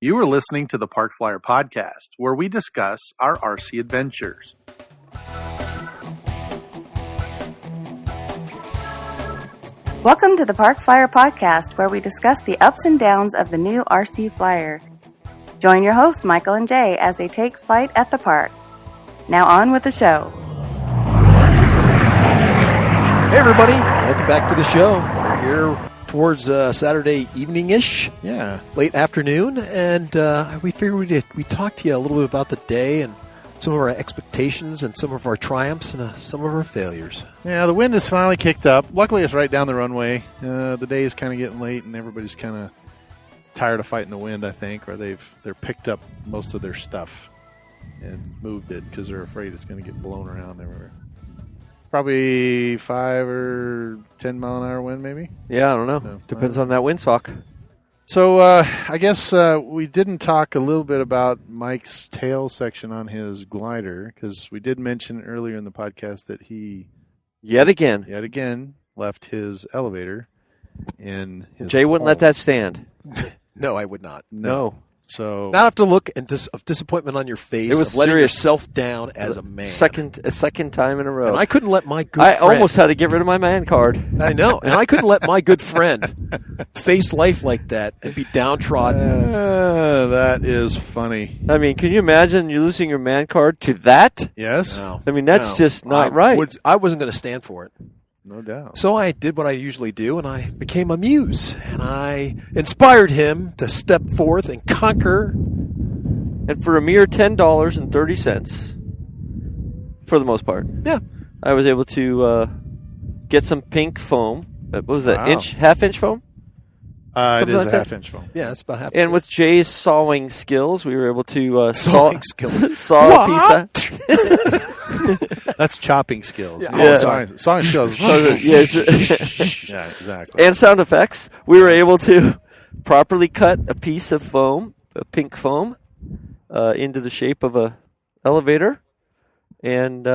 You are listening to the Park Flyer Podcast, where we discuss our RC adventures. Welcome to the Park Flyer Podcast, where we discuss the ups and downs of the new RC Flyer. Join your hosts, Michael and Jay, as they take flight at the park. Now on with the show. Hey everybody, welcome back to the show. We're here towards Saturday evening-ish, late afternoon, and we figured we'd talk to you a little bit about the day and some of our expectations and some of our triumphs and some of our failures. Yeah, the wind has finally kicked up. Luckily, it's right down the runway. The day is kind of getting late, and everybody's kind of tired of fighting the wind, I think, or they're picked up most of their stuff and moved it because they're afraid it's going to get blown around everywhere. Probably 5 or 10 mile an hour wind, maybe. Yeah, I don't know. No, Depends on that windsock. So I guess we didn't talk a little bit about Mike's tail section on his glider because we did mention earlier in the podcast that he Yet again left his elevator in his Jay wouldn't let that stand. No, I would not. No. So Not have to look of disappointment on your face. It was of letting serious. yourself down as a man. A second time in a row. And I couldn't let my good I friend... almost had to get rid of my man card. I know. And I couldn't let my good friend face life like that and be downtrodden. that is funny. I mean, can you imagine you losing your man card to that? Yes, No. I mean, that's just not right. I wasn't going to stand for it. no doubt. So I did what I usually do, and I became a muse. And I inspired him to step forth and conquer. And for a mere $10.30, for the most part, Yeah. I was able to get some pink foam. What was that, Wow. half-inch foam? It Something is like a that? half-inch foam. Yeah, it's about half. And with Jay's sawing skills, we were able to Sawing skills. saw a piece of... That's chopping skills. Yeah. Yeah. Sawing skills. Yes. Yeah, exactly. And sound effects. We were able to properly cut a piece of foam, a pink foam, into the shape of a elevator, and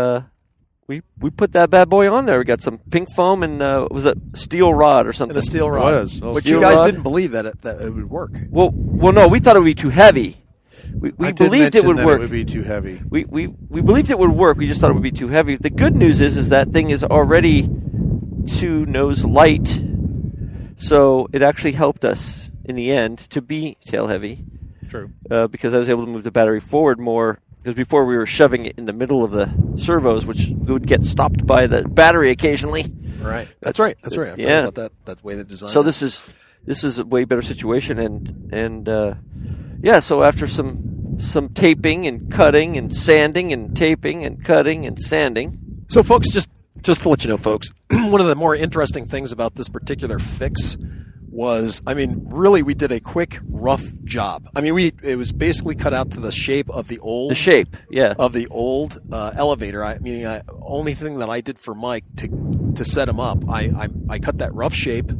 we put that bad boy on there. We got some pink foam and was it steel rod or something? And a steel It rod. was. But Steel you guys rod. didn't believe that it would work. Well, no, we thought it would be too heavy. We I did believed it mention would that work. It would be too heavy. We believed it would work. We just thought it would be too heavy. The good news is that thing is already 2 nose light, so it actually helped us in the end to be tail heavy. True. Because I was able to move the battery forward more. Because before we were shoving it in the middle of the servos, which would get stopped by the battery occasionally. Right. That's right. I forgot Yeah. about that way they designed So it. this is a way better situation, and so after some taping and cutting and sanding and taping and cutting and sanding. So, folks, just to let you know, folks, one of the more interesting things about this particular fix was, really, we did a quick, rough job. It was basically cut out to the shape of the old... The shape, yeah. Of the old elevator. Only thing that I did for Mike to set him up, I cut that rough shape.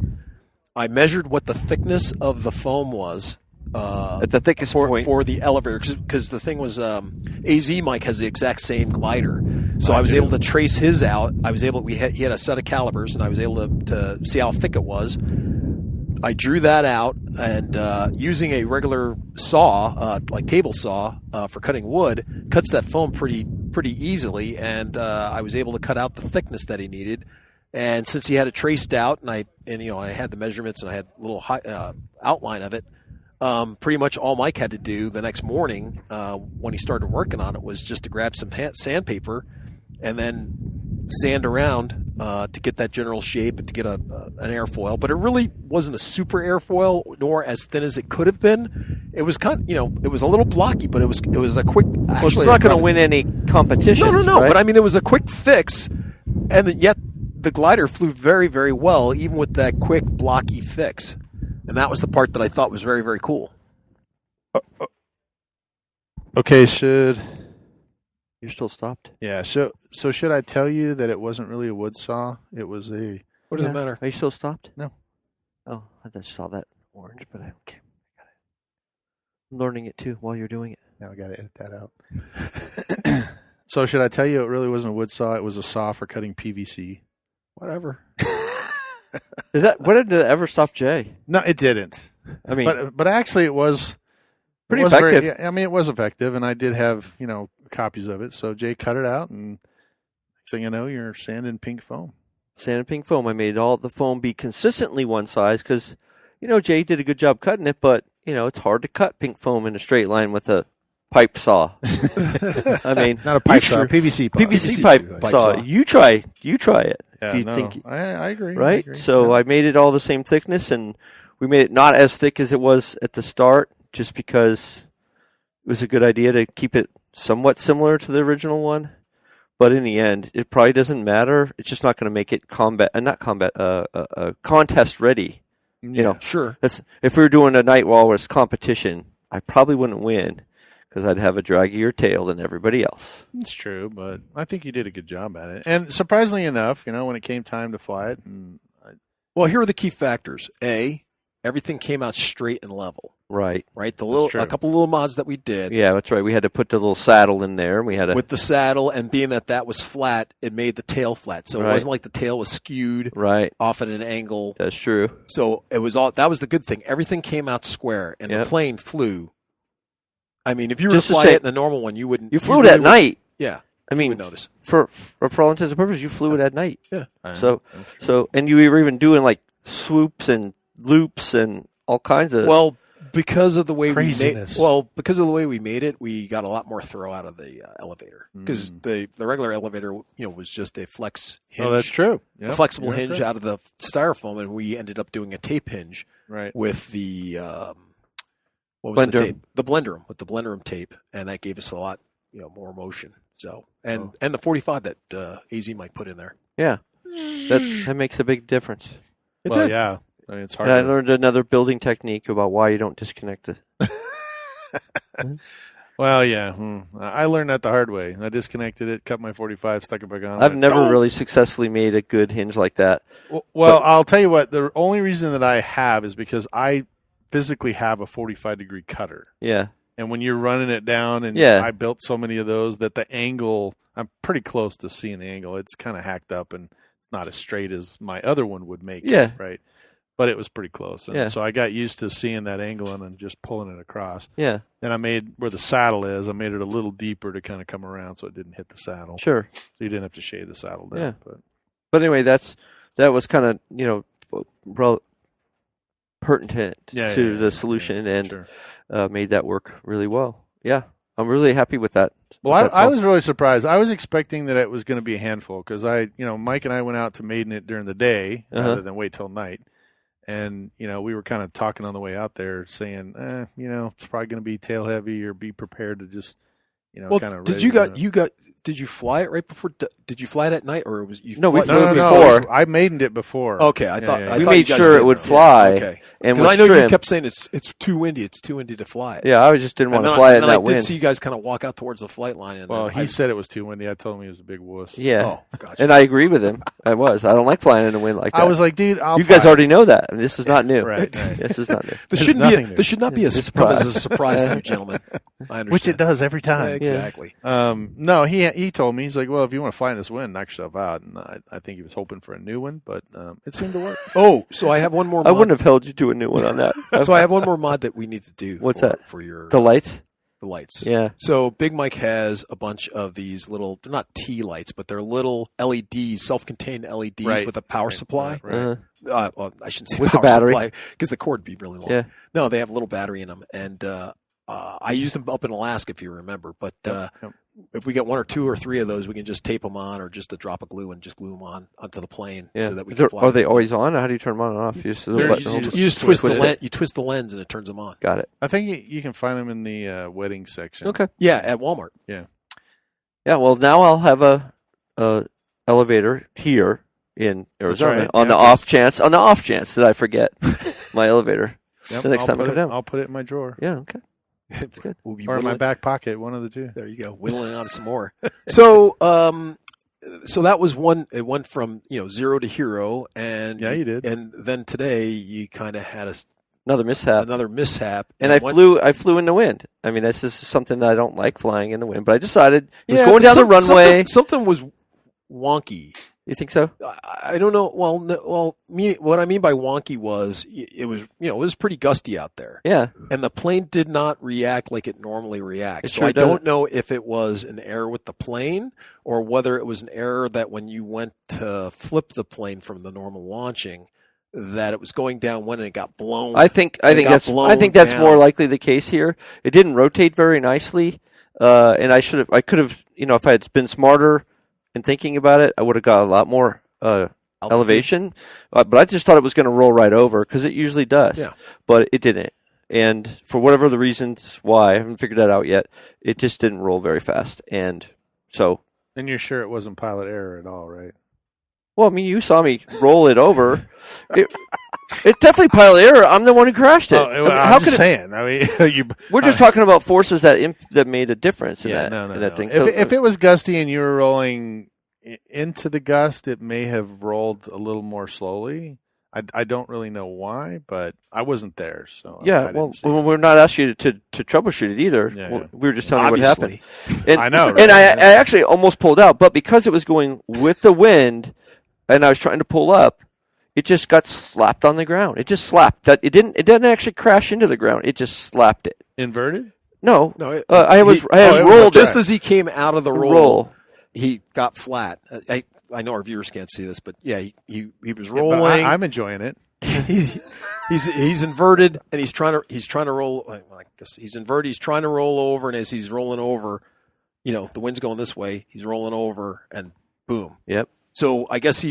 I measured what the thickness of the foam was. At the thickest point. For the elevator, because the thing was, AZ Mike has the exact same glider. So I was able to trace his out. He had a set of calipers, and I was able to see how thick it was. I drew that out, and using a regular saw, like table saw, for cutting wood, cuts that foam pretty easily, and I was able to cut out the thickness that he needed. And since he had it traced out, and I had the measurements, and I had a little outline of it, pretty much all Mike had to do the next morning when he started working on it was just to grab some sandpaper and then sand around to get that general shape and to get an airfoil. But it really wasn't a super airfoil, nor as thin as it could have been. It was it was a little blocky, but it was a quick. Well, it's not going to win any competitions. No. Right? But it was a quick fix, and yet the glider flew very, very well, even with that quick blocky fix. And that was the part that I thought was very, very cool. Okay, You're still stopped. Yeah, so should I tell you that it wasn't really a wood saw? It was a... What does it matter? Are you still stopped? No. Oh, I just saw that orange, but okay. Got it. I'm learning it too while you're doing it. Now I got to edit that out. So should I tell you it really wasn't a wood saw? It was a saw for cutting PVC. Whatever. What did it ever stop Jay? No, it didn't. I mean, But actually it was Pretty It was effective. yeah, I mean, it was effective, and I did have copies of it. So Jay cut it out, and next thing you know, you're sanding pink foam. Sand and pink foam. I made all the foam be consistently one size because, Jay did a good job cutting it, but, it's hard to cut pink foam in a straight line with a pipe saw. I mean, Not a pipe saw, PVC pipe. PVC pipe saw. You try it. Yeah, if you think, I agree. right? I agree. So I made it all the same thickness, and we made it not as thick as it was at the start, just because it was a good idea to keep it somewhat similar to the original one. But in the end, it probably doesn't matter. It's just not going to make it contest ready. Sure. If we were doing a night walrus competition, I probably wouldn't win because I'd have a draggier tail than everybody else. It's true, but I think you did a good job at it. And surprisingly enough, when it came time to fly it, Well, here are the key factors. A, everything came out straight and level. Right. Right. true. A couple of little mods that we did. Yeah, that's right. We had to put the little saddle in there, and we had with the saddle, and being that was flat, it made the tail flat. So Right. it wasn't like the tail was skewed right. off at an angle. That's true. So it was all. That was the good thing. Everything came out square, and Yep. the plane flew. I mean, if you were Just to to fly say- it in the normal one, you wouldn't. You flew really it at would- night. Yeah. I You mean, would notice. for all intents and purposes, you flew it at night. Yeah. So, and you were even doing like swoops and loops and all kinds of. Well, because of the way Craziness. we made it, we got a lot more throw out of the elevator because the regular elevator, was just a flex hinge. Oh, that's true. A Yep. flexible You're hinge correct. out of the styrofoam, and we ended up doing a tape hinge Right. with the what was the Blender. tape? The Blenderum, with the Blenderum tape, and that gave us a lot more motion. So and the 45 that AZ Mike put in there. yeah, that makes a big difference. It Well, did. yeah. I mean, it's hard. And I to- learned another building technique about why you don't disconnect it. Well, yeah. I learned that the hard way. I disconnected it, cut my 45, stuck it back on. I've went, never "Don't!" really successfully made a good hinge like that. Well, I'll tell you what. The only reason that I have is because I physically have a 45-degree cutter. Yeah, And when you're running it down, and Yeah. I built so many of those that the angle, I'm pretty close to seeing the angle. It's kind of hacked up, and it's not as straight as my other one would make Yeah. it, right? But it was pretty close. And Yeah. so I got used to seeing that angle and then just pulling it across. yeah, Then I made where the saddle is, I made it a little deeper to kind of come around so it didn't hit the saddle. sure. So you didn't have to shade the saddle down. Yeah. But But anyway, that was kind of pertinent to the solution, and sure. made that work really well. Yeah, I'm really happy with that. Well, That's I all. was really surprised. I was expecting that it was going to be a handful because Mike and I went out to maiden it during the day rather than wait till night. And, we were kind of talking on the way out there saying, it's probably going to be tail heavy, or be prepared to just, kind of. Did you fly it right before? Did you fly it at night, or was you? No, we fly- flew it No. before. I maidened it before. Okay, I thought yeah. I We thought made you guys sure it did. would Yeah, fly, okay, and because I was know you trimmed. kept saying it's too windy. It's too windy to fly it. Yeah, I just didn't want And to then fly it in and then that I did wind. see you guys kind of walk out towards the flight line. And Well, then he said it was too windy. I told him he was a big wuss. Yeah, Oh, gotcha. and I agree with him. I don't like flying in the wind like that. I was like, dude, you guys already know that. I mean, this is not new. Right. This is not new. This It's shouldn't nothing new. this should not be It's a come as surprise. a surprise to you, gentlemen. I understand. Which it does every Yeah, time. exactly. No, he told me, he's like, well, if you want to fly in this wind, knock yourself out. And I think he was hoping for a new one, but it seemed to work. Oh, so I have one more. I mod. wouldn't have held you to a new one on that. So I have one more mod that we need to do. What's for, that? For your The lights? the lights. Yeah. So Big Mike has a bunch of these little. They're not T lights, but they're little LEDs, self-contained LEDs Right. with a power supply. Right. Well, I shouldn't say With the power battery. supply because the cord would be really long. Yeah. No, they have a little battery in them, and I used them up in Alaska, if you remember. But Yep. if we get one or two or three of those, we can just tape them on, or just a drop of glue and just glue them on onto the plane, Yeah. so that we can fly. Are they them. always on? Or how do you turn them on and off? You just, They're- button you hold just- it. You just twist the Twist lens. it. You twist the lens, and it turns them on. Got it. I think you can find them in the wedding section. Okay. Yeah, at Walmart. Yeah. Well, now I'll have a elevator here in Arizona right. on Yeah, the off chance that I forget my elevator. Yep, The next time I put go it- down. I'll put it in my drawer. Yeah. Okay. That's good. We'll be Or in my whittling- back pocket, one of the two. There you go, whittling on some more. So, so that was one. It went from 0 to hero, and Yeah, you did. And then today you kind of had Another mishap. another mishap, And I went- flew in the wind. I mean, this is something that I don't like, flying in the wind. But I decided it was Yeah, going but down the runway. Something was wonky You think so? I don't know. Well, what I mean by wonky was it was it was pretty gusty out there. Yeah. And the plane did not react like it normally reacts. It sure I don't doesn't. know if it was an error with the plane or whether it was an error that when you went to flip the plane from the normal launching, that it was going downwind and it got blown. I think that's down. more likely the case here. It didn't rotate very nicely, and I could have, if I had been smarter in thinking about it, I would have got a lot more elevation. But I just thought it was going to roll right over because it usually does. Yeah. But it didn't, and for whatever the reasons why, I haven't figured that out yet. It just didn't roll very fast, and so. And you're sure it wasn't pilot error at all, right? Well, I mean, you saw me roll it over. It's definitely pilot error. I'm the one who crashed it. I'm just saying. I mean, we're just talking about forces that made a difference in that thing. So, if it was gusty and you were rolling into the gust, it may have rolled a little more slowly. I don't really know why, but I wasn't there, so yeah. We're not asking you to troubleshoot it either. Yeah. We were just telling you what happened. And, I know, right? And I actually almost pulled out, but because it was going with the wind, and I was trying to pull up, it just got slapped on the ground. It just slapped. That it didn't actually crash into the ground. It just slapped it. Inverted? No. I had rolled just as he came out of the roll. He got flat. I know our viewers can't see this, but yeah, he was rolling. I'm enjoying it. He's inverted and he's trying to roll. I guess he's inverted. He's trying to roll over, and as he's rolling over, the wind's going this way. He's rolling over, and boom. Yep. So I guess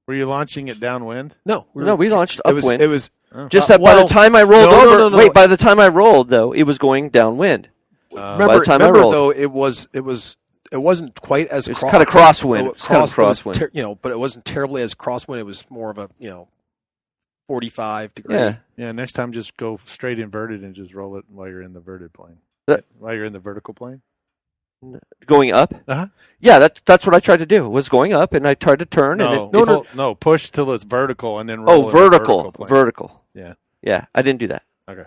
Were you launching it downwind? No, we launched upwind. It was just that by the time I rolled over. No. Wait, by the time I rolled though, it was going downwind. By the time I rolled, though, it wasn't quite as. It's kind of crosswind. It's kind of crosswind. But it wasn't terribly as crosswind. It was more of a 45 degree. Yeah. Next time, just go straight inverted and just roll it while you're in the verted plane. While you're in the vertical plane. Going up? Uh-huh. Yeah, that's what I tried to do. Was going up, and I tried to turn. No. Push till it's vertical, and then roll. Oh, vertical. Yeah. Yeah, I didn't do that. Okay.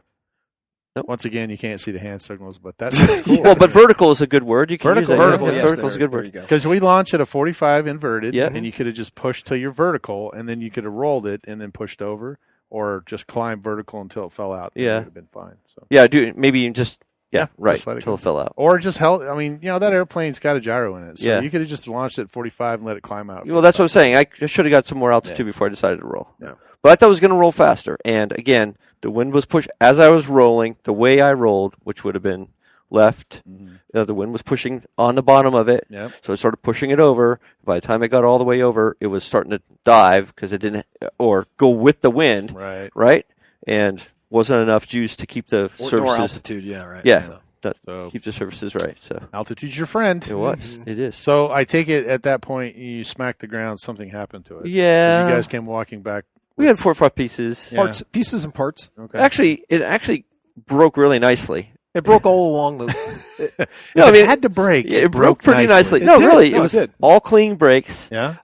Nope. Once again, you can't see the hand signals, but that's cool. Well, but vertical is a good word. You can use that. Vertical, yes, vertical is a good word. Because we launched at a 45 inverted, yeah. and you could have just pushed till you're vertical, and then you could have rolled it and then pushed over, or just climbed vertical until it fell out. Yeah, it would have been fine. So yeah, maybe you just. Yeah, right. Just until it fell out. Or just held. I mean, that airplane's got a gyro in it. So yeah. you could have just launched it at 45 and let it climb out. Well, that's what I'm saying. I should have got some more altitude before I decided to roll. Yeah. But I thought it was going to roll faster. And again, the wind was pushed as I was rolling, the way I rolled, which would have been left. Mm-hmm. The wind was pushing on the bottom of it. Yep. So I started pushing it over. By the time I got all the way over, it was starting to dive because it didn't, or go with the wind. Right? And wasn't enough juice to keep the surfaces. Or altitude, yeah, right. Yeah. Keep the surfaces right. So altitude's your friend. It was. It is. So I take it at that point you smacked the ground. Something happened to it. Yeah. You guys came walking back. We had 4 or 5 pieces. Yeah. Pieces and parts. Okay. Actually, it broke really nicely. It broke all along the. It had to break. Yeah, it broke pretty nicely. It did. It was all clean breaks. Yeah.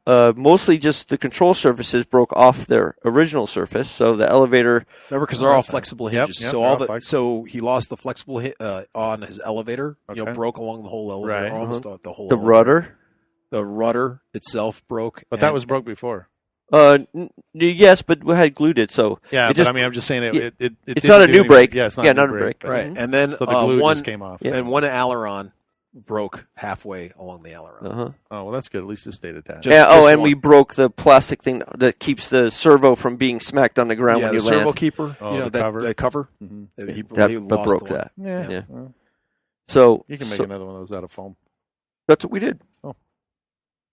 Mostly just the control surfaces broke off their original surface, so the elevator. Remember, because they're all flexible hinges, Yep, so he lost the flexible on his elevator. Okay. Broke along the whole elevator, Right. almost the whole. The elevator. rudder. The rudder itself broke, but that was broke before. Yes, but we had glued it, so yeah. I'm just saying it's not a new break. Yeah, it's not a new break. Right, and then so the glue just came off, and one aileron broke halfway along the aileron. Uh-huh. Oh, well, that's good. At least it stayed attached. And we broke the plastic thing that keeps the servo from being smacked on the ground when you land. Yeah, the servo keeper. The cover. Mm-hmm. He broke that. Yeah. So you can make another one of those out of foam. That's what we did. Oh,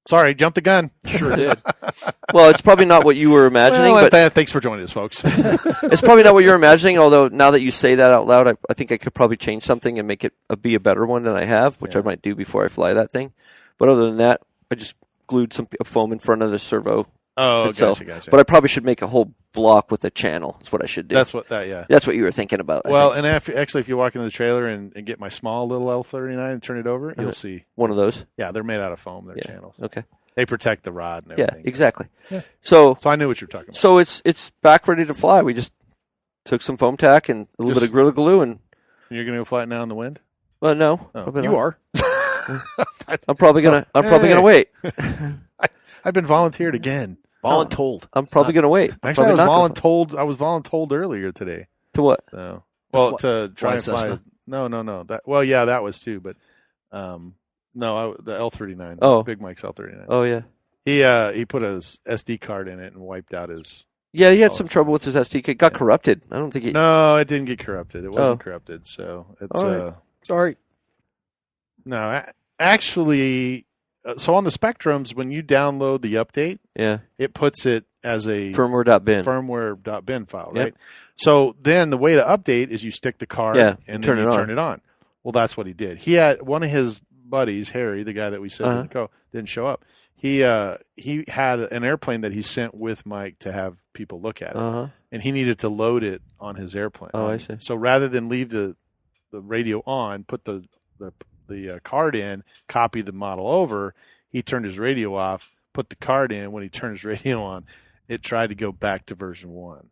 sorry, jumped the gun. Sure did. Well, it's probably not what you were imagining. Well, but thanks for joining us, folks. It's probably not what you're imagining. Although now that you say that out loud, I think I could probably change something and make it be a better one than I have, which I might do before I fly that thing. But other than that, I just glued some foam in front of the servo. Oh, itself. Gotcha. But I probably should make a whole block with a channel. That's what I should do. That's what you were thinking about. Well, and actually, if you walk into the trailer and get my small little L39 and turn it over, you'll see one of those. Yeah, they're made out of foam. They're channels. Okay. They protect the rod and everything. Yeah, exactly. Yeah. So I knew what you were talking about. So it's back ready to fly. We just took some foam tack and a little bit of Gorilla Glue, and you're going to go fly it now in the wind? Well, no. You are. I'm probably gonna wait. I've been volunteered again. Voluntold. I'm probably going to wait. Actually, Probably not gonna- I was voluntold earlier today. To what? So, fly- to try and fly. Cessna? No. That was too, but the L39. Oh. Big Mike's L39. Oh, yeah. He put his SD card in it and wiped out his. Yeah, he had some trouble with his SD card. It got corrupted. I don't think he... No, it didn't get corrupted. It wasn't corrupted. So it's All right. Sorry. no, actually, so on the Spectrums, when you download the update, Yeah. it puts it as a Firmware.bin. firmware.bin file, Yep. right? So then the way to update is you stick the card and turn then it you on. turn it on. Well, that's what he did. He had one of his buddies, Harry, the guy that we said didn't show up. He had an airplane that he sent with Mike to have people look at it, and he needed to load it on his airplane. Oh, I see. So rather than leave the radio on, put the card in, copy the model over, he turned his radio off, put the card in. When he turned his radio on, it tried to go back to version 1.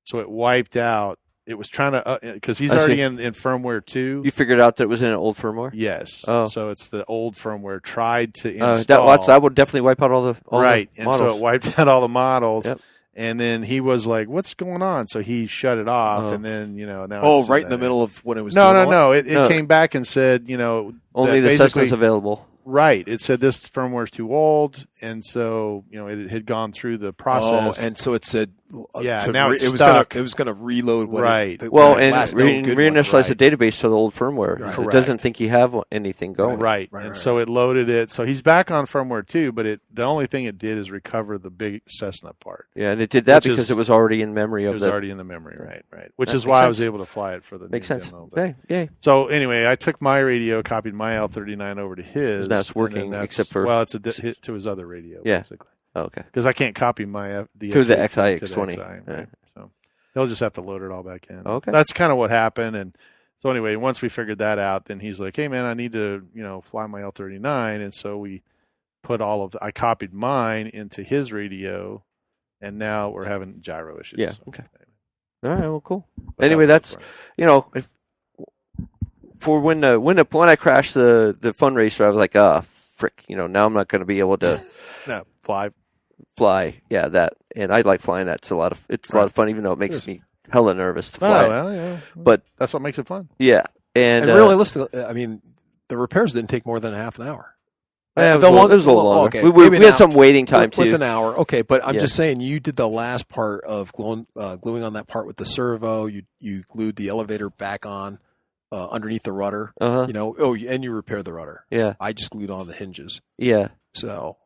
So it wiped out. It was trying to, because he's already in firmware 2. You figured out that it was in an old firmware? Yes. Oh. So it's the old firmware tried to install. That would definitely wipe out all the right. the And models. so it wiped out all the models. Yep. And then he was like, "What's going on?" So he shut it off, and then now. Oh, right in the middle of when it was. No. It No. came back and said, only the Cessna's available. Right. It said this firmware is too old, and so it had gone through the process. Oh, and so it said, now it's it was stuck. It was going to reload. Right. Reinitialize the database to the old firmware. Right. It doesn't think you have anything going. Right. So it loaded it. So he's back on firmware 2, but the only thing it did is recover the big Cessna part. Yeah, and it did that because it was already in memory of it was already in the memory, right. Which That is makes why I sense. was able to fly it for the Makes new sense. demo, Okay, yay. So anyway, I took my radio, copied my L39 over to his. Now it's and then working except for... Well, it's hit to his other radio, basically. Oh, okay. Because I can't copy my To the X8 XI to the X20. XI, right? Yeah. So he'll just have to load it all back in. Okay. That's kind of what happened. And so anyway, once we figured that out, then he's like, "Hey man, I need to fly my L39," and so we put I copied mine into his radio, and now we're having gyro issues. Yeah. So, Okay. All right. Well, cool. but Anyway, that was that's fun. when I crashed the fun racer, I was like, frick. Now I'm not going to be able to No, fly. Yeah, that, and I like flying that. It's a lot of fun, even though it makes me hella nervous to fly. Oh, well, yeah. But that's what makes it fun. yeah, and really, listen. I mean, the repairs didn't take more than a half an hour. it was a little longer. Okay, we had some waiting time with too. an hour. Okay, but I'm just saying, you did the last part of gluing on that part with the servo. You glued the elevator back on underneath the rudder. And you repaired the rudder. Yeah, I just glued on the hinges. Yeah. So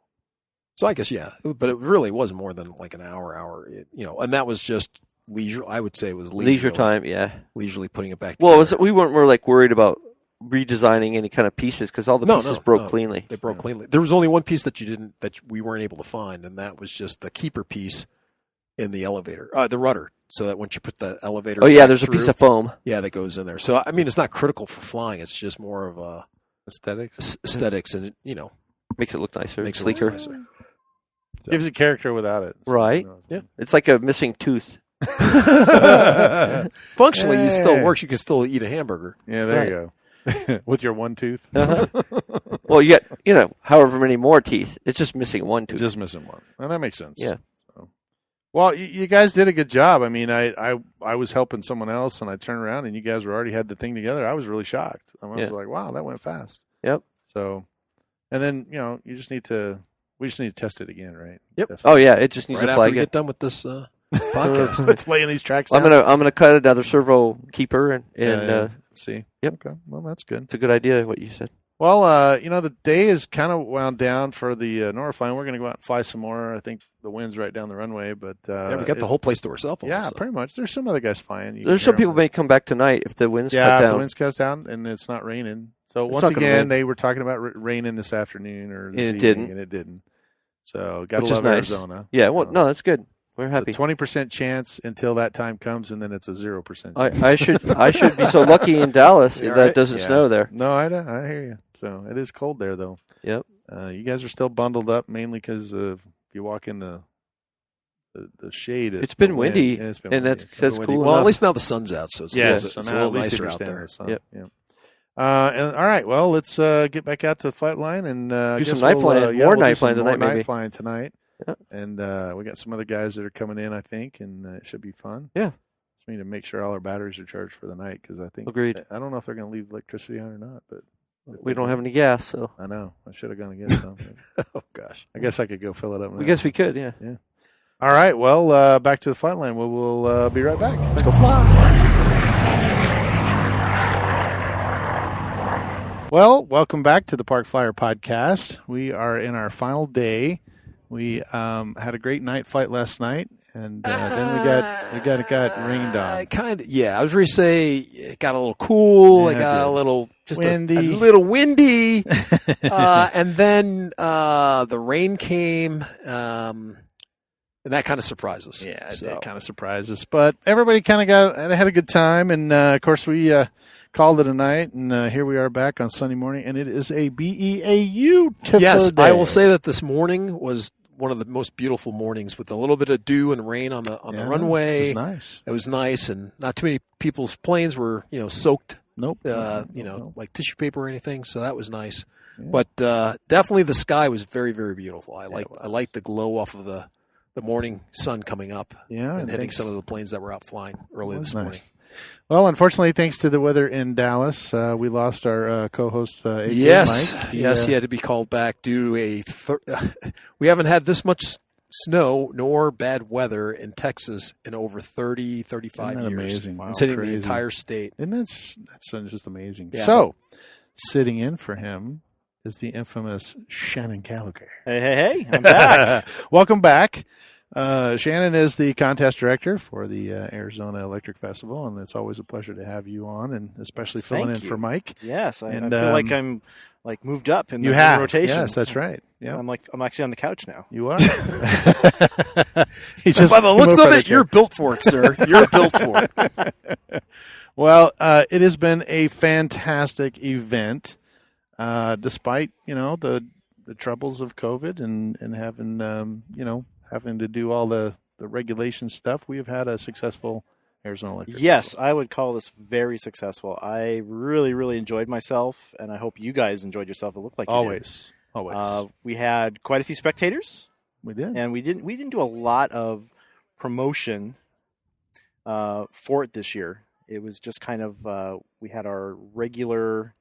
I guess but it really wasn't more than like an hour. And that was just leisure. I would say it was leisure time. Yeah, leisurely putting it back. Well, together. we weren't worried about redesigning any kind of pieces because all the pieces broke cleanly. They broke cleanly. There was only one piece that we weren't able to find, and that was just the keeper piece in the elevator, the rudder, so that once you put the elevator. There's a piece of foam. Yeah, that goes in there. So I mean, it's not critical for flying. It's just more of a aesthetics, and makes it look nicer, makes sleeker. it look nicer. Gives it character without it. So, Right. Yeah. It's like a missing tooth. Functionally, it still works. You can still eat a hamburger. Yeah, there you go. With your one tooth. Well, you get, however many more teeth. It's just missing one tooth. Just missing one. Well, that makes sense. Yeah. So. Well, you guys did a good job. I mean, I was helping someone else, and I turned around, and you guys already had the thing together. I was really shocked. I was like, wow, that went fast. Yep. So, and then, we just need to test it again, right? Yep. Oh, yeah. It just needs Right to after flag we it. get done with this podcast. Let's laying these tracks I'm down. gonna cut another servo keeper and Let's see. Yep. Okay. Well, that's good. It's a good idea what you said. Well, the day is kind of wound down for the Norafly. We're going to go out and fly some more. I think the wind's right down the runway, but we got the whole place to ourselves. Yeah, pretty much. There's some other guys flying. There's some people may come back tonight if the wind's cut if down. the wind's cut down and it's not raining. So It's once not gonna again, rain. they were talking about raining this afternoon or this And it evening, didn't. and it didn't. So got to Which is love nice. Arizona. Yeah. Well, no, that's good. We're happy. It's a 20% chance until that time comes, and then it's a 0%. I should be so lucky in Dallas Yeah, that right. it doesn't snow there. No, I hear you. So it is cold there, though. Yep. You guys are still bundled up mainly because if you walk in the shade, It's been the wind. windy, Yeah, it's been and windy. that's Windy. cool Well, enough. at least now the sun's out, so it's Yes, a so little, now at it's a least little you nicer can out stand there. the sun. Yep. Yeah. And all right, well, let's get back out to the flight line and Do some night flying. More night flying tonight, maybe. Night flying tonight. Yeah. And we got some other guys that are coming in, I think, and it should be fun. Yeah. Just need to make sure all our batteries are charged for the night because I think. Agreed. I don't know if they're going to leave electricity on or not, but We don't have any gas, so. I know. I should have gone to get some. Oh, gosh. I guess I could go fill it up. I guess we could, yeah. All right. Well, back to the flight line. We'll be right back. Let's go fly. Well, welcome back to the Park Flyer Podcast. We are in our final day. We had a great night flight last night, and then we got rained on. Kind of, yeah. I was ready to say it got a little cool. Yeah, it got it a did. little just Windy. a little windy, and then the rain came, and that kind of surprised us. Yeah, So- it kind of surprised us, but everybody kind of had a good time, and of course we called it a night, and here we are back on Sunday morning, and it is a beautiful Yes, day. I will say that this morning was one of the most beautiful mornings with a little bit of dew and rain on the runway. It was nice. It was nice, and not too many people's planes were soaked. Nope. Like tissue paper or anything. So that was nice. Yeah. But definitely the sky was very, very beautiful. I liked the glow off of the morning sun coming up Yeah, and hitting thanks. some of the planes that were out flying early It was this nice. morning. Well, unfortunately, thanks to the weather in Dallas, we lost our co-host, AJ Yes, Mike. he had to be called back due to we haven't had this much snow nor bad weather in Texas in over 30, 35 Isn't that years. amazing? Wow, It's hitting crazy. the entire state. And that's just amazing. Yeah. So, sitting in for him is the infamous Shannon Gallagher. Hey, I'm back. Welcome back. Shannon is the contest director for the Arizona Electric Festival, and it's always a pleasure to have you on, and especially filling Thank in you. for Mike. Yes, I And, feel like I'm moved up in You the have rotation. Yes, that's right. Yeah, I'm actually on the couch now. you are. He's just By the looks moved of by it, you're built for it, sir. You're built for it. Well, it has been a fantastic event, despite the troubles of COVID and having having to do all the regulation stuff. We have had a successful Arizona Electric. Yes, I would call this very successful. I really, really enjoyed myself, and I hope you guys enjoyed yourself. It looked like you did. Always. We had quite a few spectators, We did. and we didn't do a lot of promotion for it this year. It was just kind of we had our regular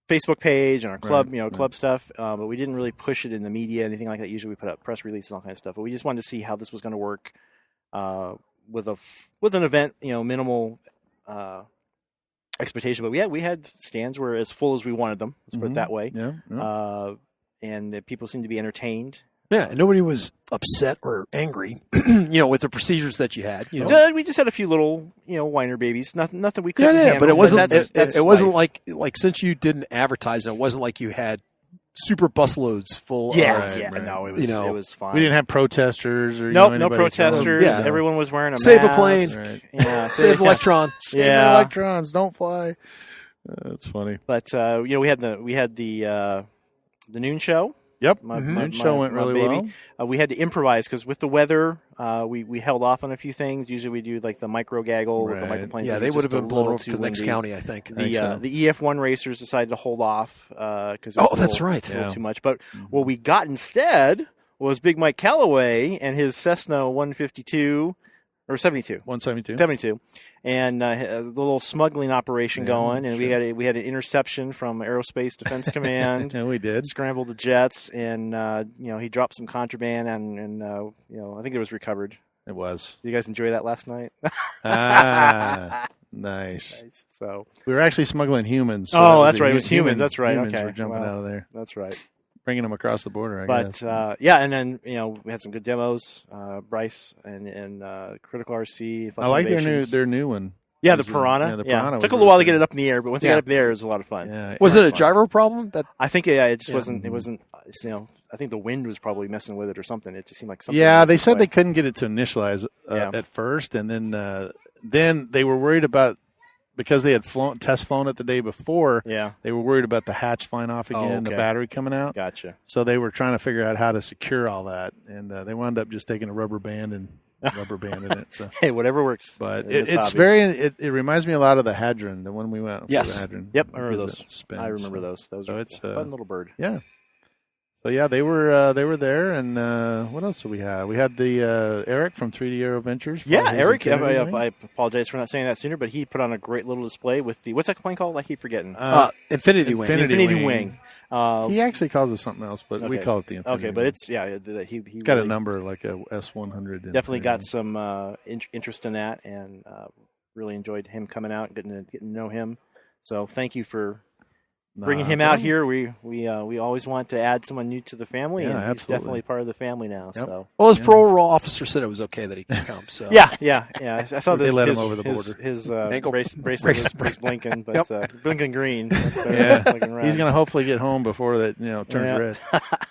Facebook page and our club, Right, club stuff, but we didn't really push it in the media, anything like that. Usually we put up press releases and all kind of stuff, but we just wanted to see how this was going to work with an event, minimal expectation. But we had stands were as full as we wanted them. Let's put it that way. Yeah. And that people seemed to be entertained. Yeah, and nobody was upset or angry, with the procedures that you had. We just had a few little, whiner babies. Nothing we couldn't handle. But it wasn't. That's It wasn't life. like since you didn't advertise, it wasn't like you had super busloads full. Yeah, of, yeah. right. No, it was fine. We didn't have protesters or no anybody protesters. Yeah. Everyone was wearing a Save a mask. plane. Right. Yeah, Save electron. Save the Yeah. electrons, don't fly. That's funny. But we had the noon show. Yep. My Noon show went really baby. We had to improvise because with the weather, we held off on a few things. Usually we do like the micro gaggle with the Right. microplanes. Yeah, It they was would have just been a blown little over to too the next windy. county, I think. The EF1 racers decided to hold off because That's right. a little too much. But what we got instead was Big Mike Calloway and his Cessna 152 or 72. 172. 72, and the little smuggling operation Yeah, going, and sure. we had an interception from Aerospace Defense Command. Yeah, we did. Scrambled the jets, and he dropped some contraband, and I think it was recovered. It was. Did you guys enjoy that last night? Nice. Nice. So We were actually smuggling humans. Oh, that that's the right. It was humans. That's right. Humans Okay. were jumping Wow. out of there, that's right. bringing them across the border, I But guess. and then we had some good demos. Bryce and Critical RC. I like Innovations. their new one. Yeah, was the really- Piranha. yeah, the Piranha was Took a little really while to good. get it up in the air, but once it Yeah. got up there, it was a lot of fun. Yeah. Was it a fun. gyro problem? I think it just Yeah. wasn't. It wasn't. I think the wind was probably messing with it or something. It just seemed like something. Yeah, was they this said way. they couldn't get it to initialize Yeah. at first, and then they were worried about because they had test flown it the day before. Yeah, They were worried about the hatch flying off again, the okay. battery coming out. gotcha. So they were trying to figure out how to secure all that, and they wound up just taking a rubber band and rubber band in it. So. Hey, whatever works. But in this it's hobby. very. It reminds me a lot of the hadron, the one we went. For Yes. the hadron. Yep, I remember Because those. it spins, I remember so. those. Those So are it's, fun little bird. Yeah. So yeah, they were there, and what else did we have? We had the Eric from 3D Aero Ventures. Yeah, Eric. Infinity Wing. I apologize for not saying that sooner, but he put on a great little display with the what's that plane called? I keep forgetting. Infinity Wing. Infinity Wing. He actually calls it something else, but we okay. call it the Infinity Okay, but Wing. it's he It's got really a number like a S100. definitely got some interest in that, and really enjoyed him coming out and getting to know him. So thank you for bringing him out here. We always want to add someone new to the family, Yeah, and he's absolutely. definitely part of the family now. Yep. So Well, his parole officer said it was okay that he could come. So yeah. I saw They this. let him his, over the his, border. His Ankle bracelet was blinking, but blinking green. That's better Yeah. than blinking red. He's going to hopefully get home before that turns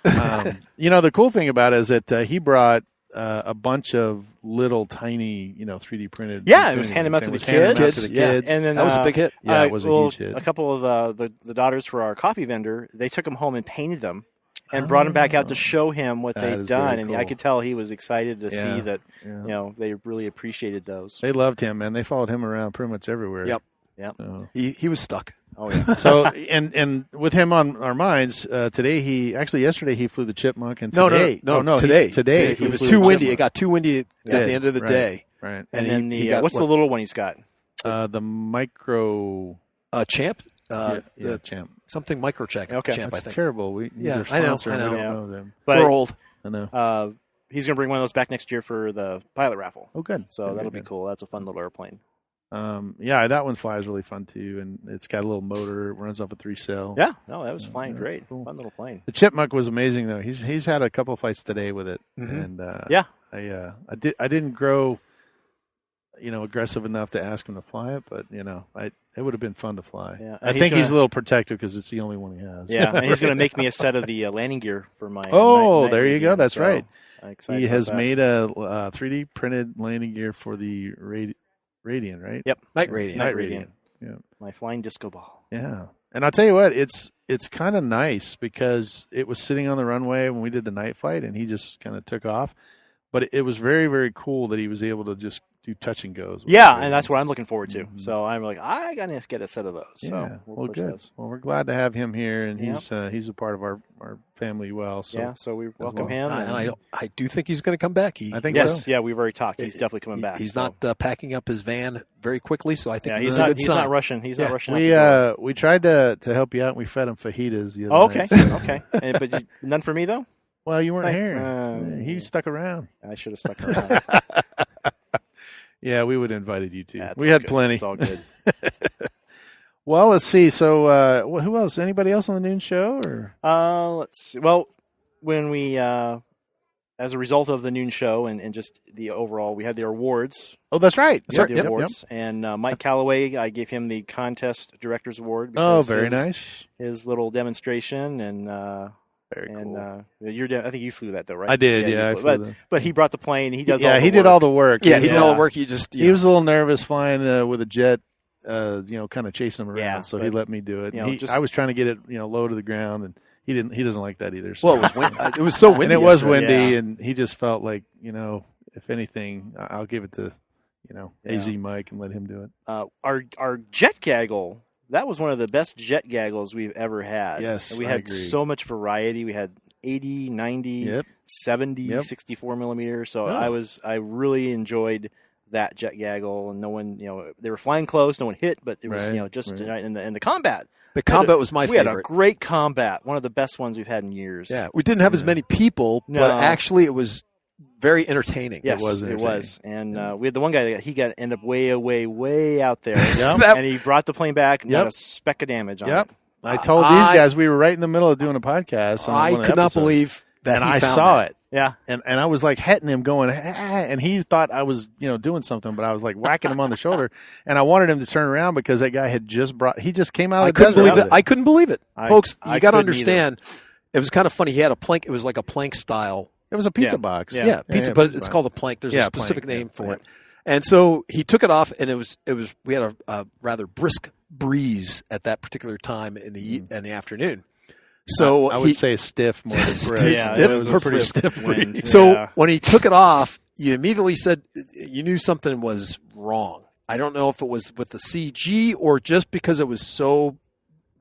Yeah. red. The cool thing about it is that he brought a bunch of little tiny 3D printed. Yeah, it was handing them out to the kids. Yeah. And then that was a big hit. Yeah, it was a huge hit. A couple of the daughters for our coffee vendor, they took them home and painted them and brought them back out to show him what That they'd is done. very And cool. I could tell he was excited to see that. Yeah. They really appreciated those. They loved him, man. They followed him around pretty much everywhere. Yep. Yep. He was stuck. Oh yeah. So and with him on our minds today, yesterday he flew the Chipmunk, and today Today he it was flew too the windy. Chipmunk. It got too windy at the end of the Right. day. Right. And then he got what's the little one he's got? The micro Champ? champ. Something microcheck. Okay. Champ, I That's think. terrible. We need Yeah, their I know, sponsor, I and we know. don't Yeah. know them. But We're old. I know. he's going to bring one of those back next year for the pilot raffle. Oh, good. So Good, that'll good, be cool. That's a fun little airplane. that one flies really fun too, and it's got a little motor. It runs off a 3-cell. Yeah. No, that was flying yeah, great. cool. Fun little plane. The Chipmunk was amazing though. He's had a couple flights today with it, and Yeah. I didn't grow, aggressive enough to ask him to fly it, but it would have been fun to fly. Yeah, I and think he's he's a little protective because it's the only one he has. Yeah, and he's going to make me a set of the landing gear for my. Oh, night there you go. weekend, That's so right. I'm excited He about has that. made a 3D printed landing gear for the Radiant, right? Yep. Night Radiant. Night Radiant. Radiant. My flying disco ball. Yeah. And I'll tell you what, it's kind of nice because it was sitting on the runway when we did the night flight, and he just kind of took off. But it was very, very cool that he was able to just do touch and goes. Yeah, and that's what I'm looking forward to. So I'm like, I got to get a set of those. Yeah. So Well, push good. those. Well, we're glad to have him here, and Yep. he's a part of our family. So Yeah, so we welcome well. him. And I do think he's going to come back. I think yes, so. yeah, we've already talked. He's definitely coming back. He's so. not packing up his van very quickly, so I think Yeah, this he's is a not. good He's sign. not rushing. He's not rushing. We out we tried to help you out, and we fed him fajitas the other oh, okay, night. okay. But none for me though. Well, you weren't Like, here. He stuck around. I should have stuck around. Yeah, we would have invited you too. That's We all had good. plenty. It's all good. Well, let's see. So, who else? Anybody else on the noon show? Or Let's see. Well, when we, as a result of the noon show and just the overall, we had the awards. oh, that's right. We had Yep, the yep, awards, and Mike Calloway, I gave him the contest director's award. Oh, because very his, nice. His little demonstration and. Very cool. I think you flew that though, right? I did, yeah, I flew but, that. but he brought the plane. He does. Yeah, all the he did work. all the work. Yeah, he did all Yeah. the work. You just He was a little nervous flying with a jet, kind of chasing him around. Yeah, so he but, let me do it. you know, I was trying to get it, low to the ground, and he didn't. He doesn't like that either. So. well, it was it was so windy. and it was yesterday. windy, Yeah. and he just felt like, if anything, I'll give it to, AZ Mike and let him do it. Our jet gaggle. That was one of the best jet gaggles we've ever had. Yes, and we I had agree. so much variety. We had 80, 90, Yep. 70, Yep. 64 millimeter. So Oh. I really enjoyed that jet gaggle, and no one, they were flying close, no one hit, but it was, Right, just right. in the combat. The combat was my We had a favorite. great combat, one of the best ones we've had in years. Yeah, we didn't have as many people, No. but actually it was very entertaining. Yes, was it entertaining. was, and we had the one guy that he got ended up way out there, Yep. and he brought the plane back, not Yep. a speck of damage on Yep. it. I told these guys we were right in the middle of doing a podcast. On I one of the could not episodes, believe that and he I found saw that. it. Yeah, And I was like hitting him, going, and he thought I was, doing something, but I was like whacking him on the shoulder, and I wanted him to turn around because that guy had he just came out of I the couldn't desert. believe with it. I couldn't believe it, folks. I You got to couldn't understand. It was kind of funny. He had a plank. It was like a plank style. It was a pizza Yeah. box. Yeah. Pizza, but it's called a plank. There's a Yeah, specific plank, name yeah, for yeah. it. And so he took it off, and it was. We had a rather brisk breeze at that particular time in the afternoon. So I would say stiff more than Stiff, brisk. Yeah, stiff, it was or a pretty stiff stiff wind. breeze. So Yeah. when he took it off, you immediately said you knew something was wrong. I don't know if it was with the CG or just because it was so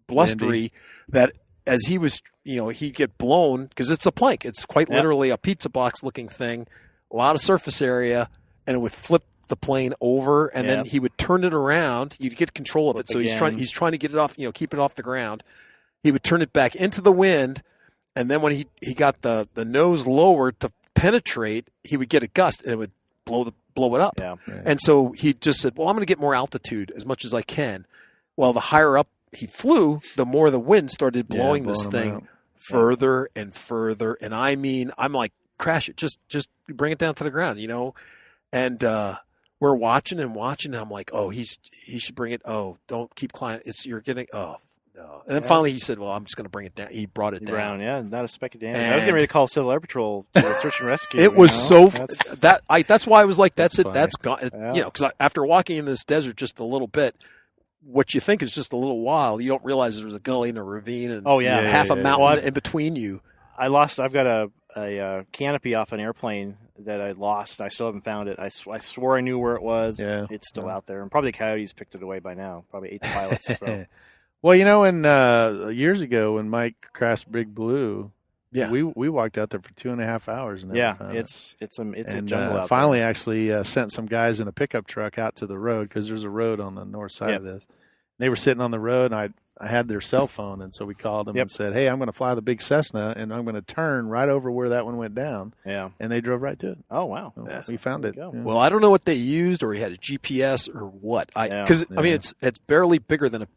blustery that as he was, he'd get blown because it's a plank. It's quite literally a pizza box looking thing, a lot of surface area, and it would flip the plane over, and then he would turn it around. You'd get control of it. So he's trying to get it off, keep it off the ground. He would turn it back into the wind, and then when he got the nose lowered to penetrate, he would get a gust, and it would blow it up. Yeah. And so he just said, well, I'm going to get more altitude as much as I can. Well, the higher up he flew, the more the wind started blowing this thing further and further. And I mean, I'm like, crash it, just bring it down to the ground, And we're watching and watching. And I'm like, oh, he should bring it. Oh, don't keep climbing. You're getting, oh, no. And then finally he said, well, I'm just going to bring it down. He brought it down. Not a speck of damage. I was getting ready to call Civil Air Patrol to search and rescue. It was that's why I was like, that's it. That's gone. Because after walking in this desert just a little bit, what you think is just a little while, you don't realize there's a gully and a ravine and half a mountain in between you. I've got a canopy off an airplane that I lost. I still haven't found it. I swore I knew where it was. Yeah. It's still out there. And probably the coyotes picked it away by now. Probably ate the pilots. So. Well, years ago when Mike crashed Big Blue, we walked out there for 2.5 hours. And it's a jungle out finally there. Actually sent some guys in a pickup truck out to the road because there's a road on the north side of this. They were sitting on the road, and I had their cell phone, and so we called them and said, hey, I'm going to fly the big Cessna, and I'm going to turn right over where that one went down. Yeah. And they drove right to it. Oh, wow. So we found it. Yeah. Well, I don't know what they used, or he had a GPS or what. Because, I mean, it's barely bigger than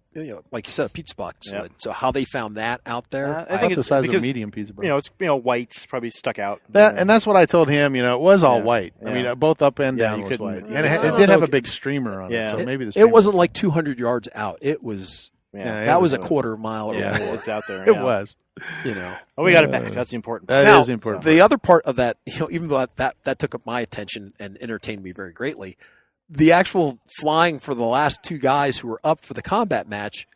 like you said, a pizza box. Yeah. So how they found that out there? I think it's the size of a medium pizza box. It's white, probably stuck out. And that's what I told him. It was all white. I mean, both up and down was white. And it did have a big streamer on it. So maybe it wasn't like 200 yards out. It was. Yeah, that was a quarter mile or more. It's out there. It was. Oh, we got it back. That's the important part. That is important. The other part of that, even though that took up my attention and entertained me very greatly, the actual flying for the last two guys who were up for the combat match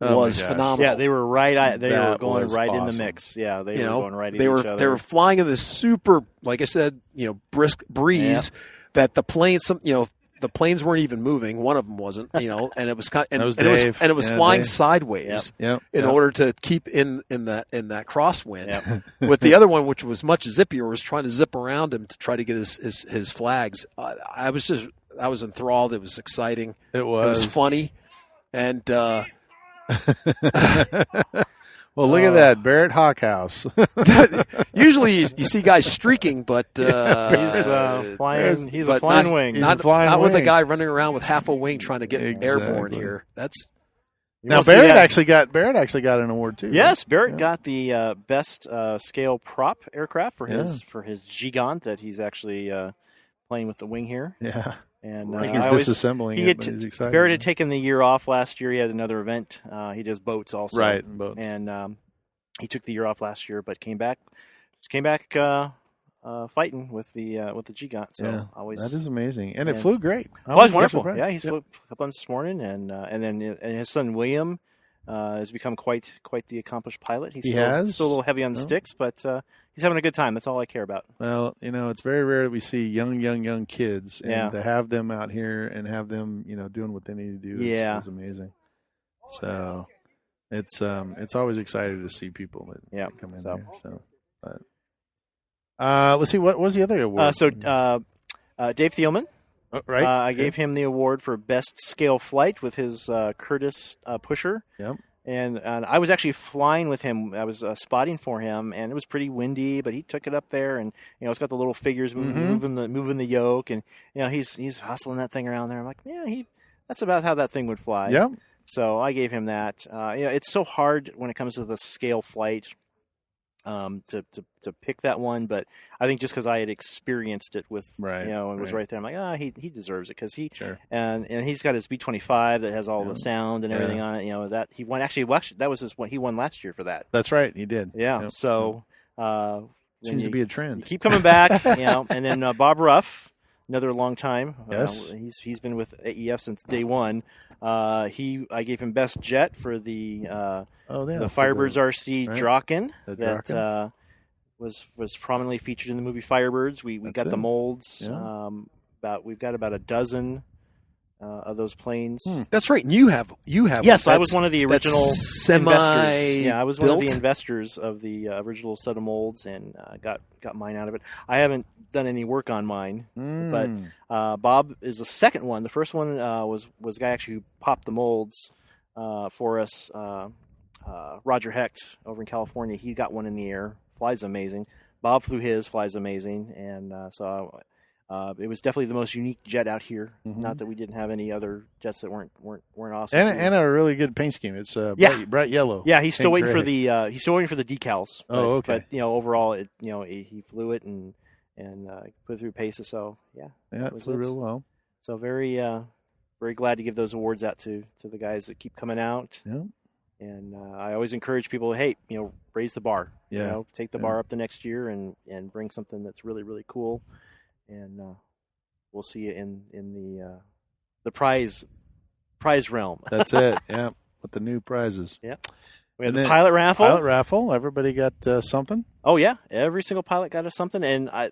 was phenomenal. Yeah, they were right. They were going right in the mix. Yeah, they were going right into each other. They were flying in this super, like I said, brisk breeze that the planes, the planes weren't even moving. One of them wasn't, and it was it was flying sideways in order to keep in that crosswind. Yep. With the other one, which was much zippier, was trying to zip around him to try to get his flags. I was enthralled. It was exciting. It was funny, and. Well, look at that, Barrett Hawkhouse. Usually you see guys streaking, but he's flying. He's a flying wing. Not with a guy running around with half a wing trying to get airborne here. That's now Barrett actually got an award too. Yes, Barrett got the best scale prop aircraft for his Gigant that he's actually playing with the wing here. Yeah. And he's disassembling it. He's Barrett had taken the year off last year. He had another event. He does boats also. Right, boats. And he took the year off last year, but came back fighting with the Gigant. So that is amazing, and it flew great. It was wonderful. Yeah, he flew a couple times this morning, and then his son William has become quite the accomplished pilot. He's still a little heavy on the sticks, but he's having a good time. That's all I care about. Well, it's very rare that we see young kids, and to have them out here and have them, doing what they need to do is amazing. So it's always exciting to see people that come in there. So, let's see, what was the other award? Dave Thielman. Right. I gave him the award for best scale flight with his Curtiss pusher. Yep. And I was actually flying with him. I was spotting for him, and it was pretty windy, but he took it up there, and it's got the little figures moving the yoke, and he's hustling that thing around there. I'm like, that's about how that thing would fly. Yeah. So I gave him that. It's so hard when it comes to the scale flight. To pick that one, but I think just because I had experienced it with and was right there, I'm like, he deserves it because and he's got his B-25 that has all the sound and everything on it. That he won that was he won last year for that. That's right, he did. Yeah, so seems to be a trend. You keep coming back, and then Bob Ruff, another long time. Yes, he's been with AEF since day one. I gave him best jet for the Firebirds RC Draken was prominently featured in the movie Firebirds. We got the molds. Yeah. We've got about a dozen of those planes. That's right. And you have. Yes, I was one of the original investors. Yeah, I was one of the built? investors of the original set of molds, and got mine out of it. I haven't done any work on mine, but Bob is the second one. The first one was a guy actually who popped the molds for us. Roger Hecht over in California. He got one in the air. Flies amazing. Bob flew his. Flies amazing, and so. It was definitely the most unique jet out here. Not that we didn't have any other jets that weren't awesome. And a really good paint scheme. It's bright yellow. Yeah, he's still waiting gray. for the decals. But, okay. But overall, he flew it and put it through paces. So yeah, it flew real well. So very glad to give those awards out to the guys that keep coming out. Yeah. And I always encourage people, hey, raise the bar. Yeah. Take the bar up the next year and bring something that's really, really cool. And we'll see you in the prize realm. That's it. Yeah, with the new prizes. Yeah, we had the pilot raffle. Pilot raffle. Everybody got something. Oh yeah, every single pilot got us something. And I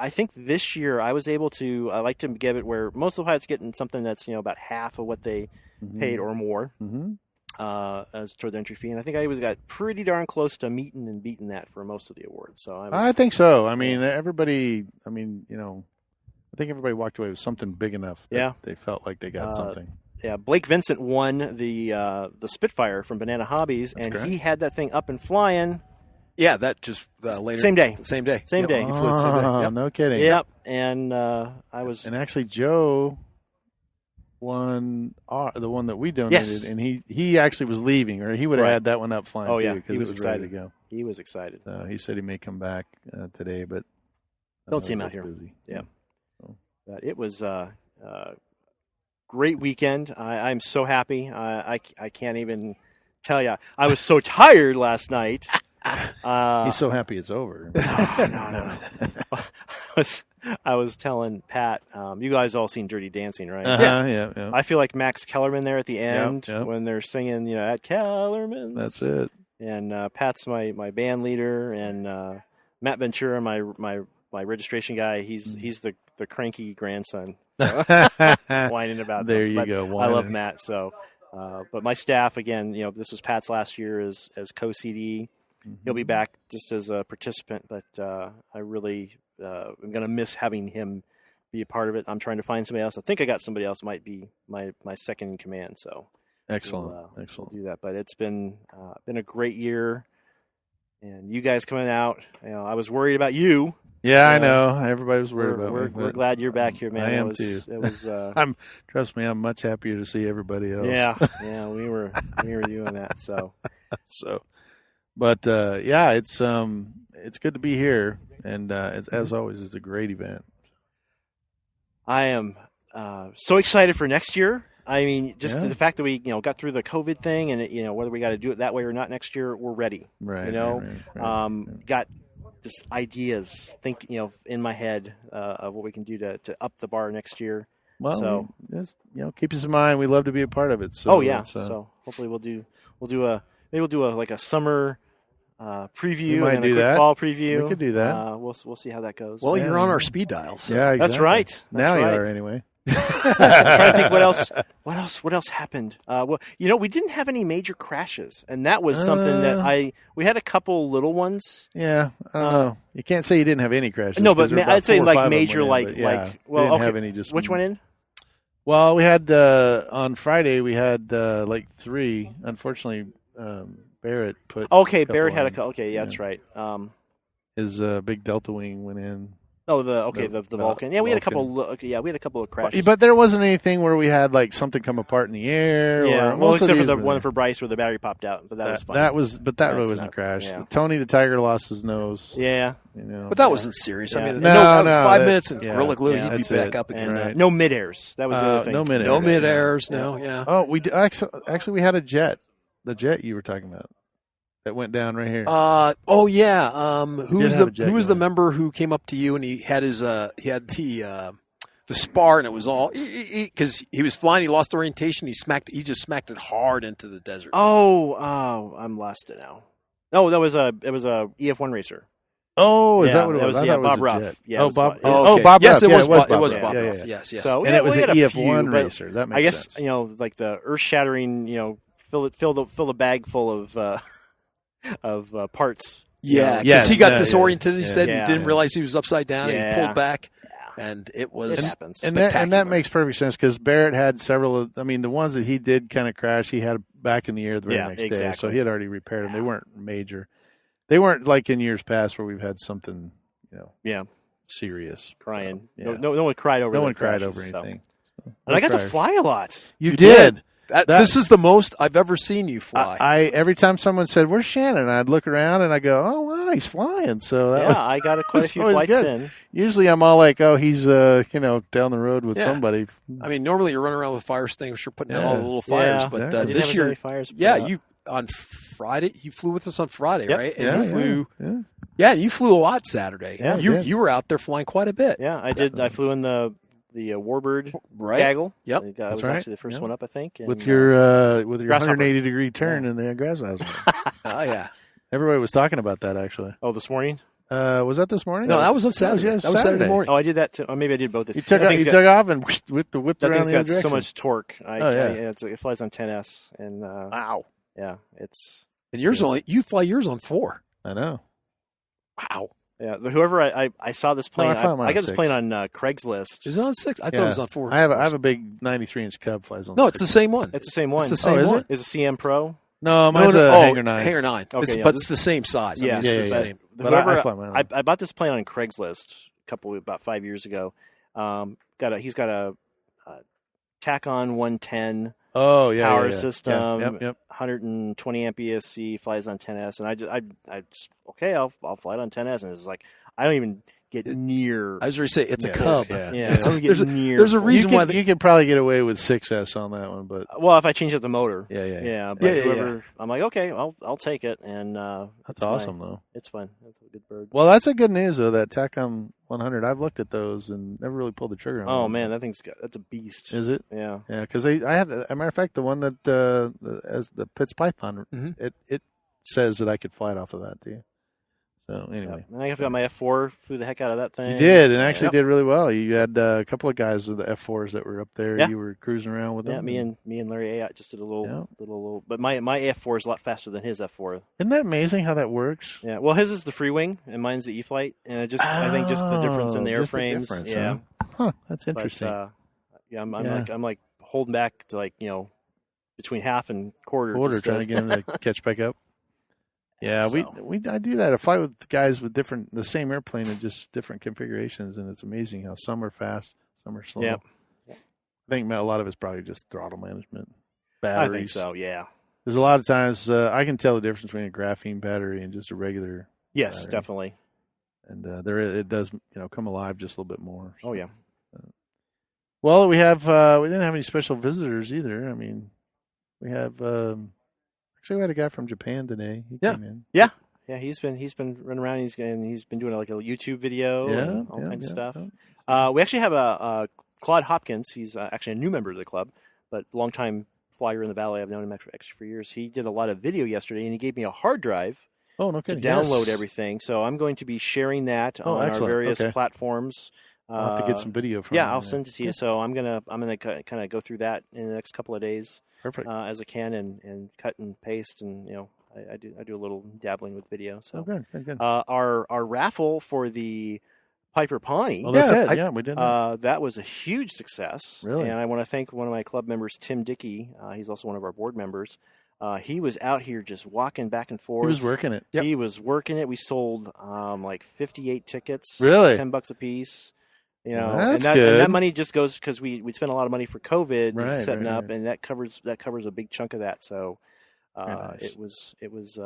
think this year I was able to. I like to give it where most of the pilots getting something that's about half of what they paid or more as toward the entry fee. And I think I got pretty darn close to meeting and beating that for most of the awards. So I think so. I mean, everybody. I mean, I think everybody walked away with something big enough. That they felt like they got something. Yeah, Blake Vincent won the Spitfire from Banana Hobbies, and he had that thing up and flying. Yeah, that just later. Same day. Same day. Same day. He flew it same day. Yep. No kidding. Yep. And I was. And actually, Joe won the one that we donated, Yes. and he actually was leaving, or he would have had that one up flying too, because he was excited ready to go. He was excited. He said he may come back today, but don't see him out here. Busy. Yeah. But it was great weekend. I'm so happy. I can't even tell you. I was so tired last night. He's so happy it's over. No. I was telling Pat, you guys all seen Dirty Dancing, right? Yeah. I feel like Max Kellerman there at the end Yep. when they're singing, at Kellerman's. That's it. And Pat's my band leader, and Matt Ventura, my registration guy. He's the cranky grandson, whining about. There something. you go. I love Matt. So, but my staff again. This was Pat's last year as co-CD. He'll be back just as a participant, but I really am going to miss having him be a part of it. I'm trying to find somebody else. I think I got somebody else might be my second in command. So excellent. We'll do that. But it's been a great year, and you guys coming out. I was worried about you. Yeah, I know. Everybody was worried about me. We're glad you're back here, man. I am too. It was. Trust me, I'm much happier to see everybody else. Yeah, we were doing that. So. But it's good to be here, and as always, it's a great event. I am so excited for next year. I mean, just the fact that we got through the COVID thing, and whether we got to do it that way or not next year, we're ready. Right. Right. Got just ideas, in my head of what we can do to up the bar next year. Well, so just, keep us in mind. We love to be a part of it. So, so hopefully we'll do a summer preview and do a quick that. fall preview. We could do that. We'll see how that goes. Well, you're on our speed dial. So. Yeah, exactly. That's right. Now right. you are anyway. I'm trying to think what else happened. We didn't have any major crashes, and that was something that we had a couple little ones. Yeah, I don't know. You can't say you didn't have any crashes. No, but I'd say like major, we didn't have any. Just which one in? Well, we had on Friday we had like 3. Unfortunately, Barrett put. Okay, Barrett had a couple. Okay, yeah, that's right. His big Delta Wing went in. Oh, the Vulcan. Yeah, we had a couple. We had a couple of crashes. But there wasn't anything where we had like something come apart in the air. Yeah, except for the one for Bryce where the battery popped out. But that was fun. That really wasn't a crash. Yeah. Tony the Tiger lost his nose. Yeah, but that wasn't serious. Yeah. I mean, that was 5 minutes and Gorilla Glue, he'd be back up again. And, no mid airs. That was the other thing. No mid airs. No, yeah. Oh, we actually we had a jet. The jet you were talking about. That went down right here. Who was the member who came up to you and he had the spar and it was all because he was flying, he lost orientation, he just smacked it hard into the desert. Oh, I'm lost it now. No, it was a EF1 racer. Oh, is Yeah, that what it that was? was- I yeah, thought it was Bob a Ruff. jet. Yeah, it oh, was Bob. Bob- Oh, okay. Bob Yes, Ruff. it Yeah, was Bob. Bob It was Ruff. Bob Yeah, Ruff. yeah. Yes. So And it was we an had a EF1 few, but racer. That makes I guess sense. like the earth-shattering, fill the bag full of parts. Yeah, because Yes, he got yeah, disoriented. He yeah. said Yeah. he didn't realize he was upside down. And Yeah. he pulled back, and it was It happens. And spectacular. that makes perfect sense because Barrett had several of, I mean, the ones that he did kind of crash, he had back in the air the very Yeah, next day. exactly. So he had already repaired them. They weren't major. They weren't like in years past where we've had something, Yeah, serious. crying. Yeah. No one cried over. No their one cried crashes, over so. anything. And I got to criers. fly a lot. You did. This is the most I've ever seen you fly. I every time someone said, "Where's Shannon?" I'd look around and I go, "Oh wow, he's flying." So that was, Yeah, I got quite a that's few always flights good. in. Usually I'm all like, "Oh, he's down the road with Yeah. somebody." I mean, normally you're running around with a fire extinguisher, putting out all the Yeah. little fires. Yeah. But Exactly. I didn't this have year, any fires to put yeah, out. you on Friday. You flew with us on Friday, Yep. right? And Yeah, you flew. yeah. Yeah, you flew a lot Saturday. Yeah. you Yeah. you were out there flying quite a bit. Yeah, I did. I flew in the Warbird Right. gaggle. Yep. I was right. actually the first Yep. one up, I think. And, With your Grasshopper. 180-degree turn in the grasshopper. Oh yeah. Everybody was talking about that actually. oh, this morning. Was that this morning? No, that was on Saturday. yeah, That was Saturday morning. Oh, I did that too. Or maybe I did both. This. You took that thing's got- took off and whipped That around thing's the got other so direction. much torque. It flies on 10s, and Wow. yeah, it's And yours you fly yours on 4. I know. Wow. yeah. Whoever I saw this plane, I found mine I got on this 6. plane on Craigslist. Is it on 6? I thought Yeah. it was on 4. I have a big 93-inch Cub flies on. No, it's the 6. same one. It's the same one. It's the same is one. it? It's a CM Pro. No, mine's a Hangar 9. Hangar 9. Okay, yeah, But it's the same size. I Yeah, mean, it's the yeah. same. But I fly mine on. I bought this plane on Craigslist about 5 years ago. He's got a Tac-On 110 Oh yeah, power yeah. system. Yep. 120 amp ESC, flies on 10s, and I just okay, I'll fly it on 10s, and it's like I don't even get near. I was going to say it's a Yeah, Cub. yeah. Yeah, It's I a- don't get there's a- near. there's a full. reason why You could probably get away with 6S on that one, but Well, if I change up the motor. yeah. But Yeah, whoever, I'm like, okay, I'll take it, and That's it's fine. awesome though. It's fun. It's a good bird. Well, that's a good news though. That Tac-On 100. I've looked at those and never really pulled the trigger on. Oh one. man, that's a beast. Is it? Yeah. Yeah, because I had, as a matter of fact, the one that as the Pitts Python, Mhm. it says that I could fly it off of that too. So anyway, And I got my F4, flew the heck out of that thing. you did, and actually Yep. did really well. You had a couple of guys with the F4s that were up there. Yeah. You were cruising around with them. Yeah, me and Larry A. just did a little, Yeah. but my F4 is a lot faster than his F4. Isn't that amazing how that works? Yeah, well, his is the free wing, and mine's the E-Flight, and I think just the difference in the just airframes. difference, Yeah, Huh, that's but interesting. yeah, I'm Yeah. like holding back to between half and quarter. Order just trying to get him to catch back up. Yeah, So. I do that. I fly with guys with the same airplane and just different configurations, and it's amazing how some are fast, some are slow. Yeah. I think a lot of it's probably just throttle management, I batteries. think so. Yeah. There's a lot of times I can tell the difference between a graphene battery and just a regular, Yes, battery. definitely. and it does come alive just a little bit more. Oh yeah. Well, we didn't have any special visitors either. I mean, we have actually we had a guy from Japan today. He Yeah. came in. Yeah, he's been running around. He's been doing like a YouTube video and all Yeah, kinds of yeah, stuff. yeah. We actually have a Claude Hopkins. He's actually a new member of the club, but longtime flyer in the valley. I've known him actually for years. He did a lot of video yesterday, and he gave me a hard drive Oh, no to kidding. download Yes. everything. So I'm going to be sharing that Oh, on our excellent. various Okay. platforms. I'll have to get some video from Yeah, him. I'll send it to you. So I'm gonna kind of go through that in the next couple of days Perfect. as I can and cut and paste, and I do a little dabbling with video. So Oh, good. our raffle for the Piper Pawnee. Well, that's Yeah, it. Yeah, we did that. That was a huge success. Really? And I want to thank one of my club members, Tim Dickey. He's also one of our board members. He was out here just walking back and forth. He was working it. Yep. He was working it. We sold like 58 tickets. Really? $10 a piece. Well, and that's that good. money just goes because we spent a lot of money for COVID Right, setting right, up, right. and that covers a big chunk of that. So Very nice. it was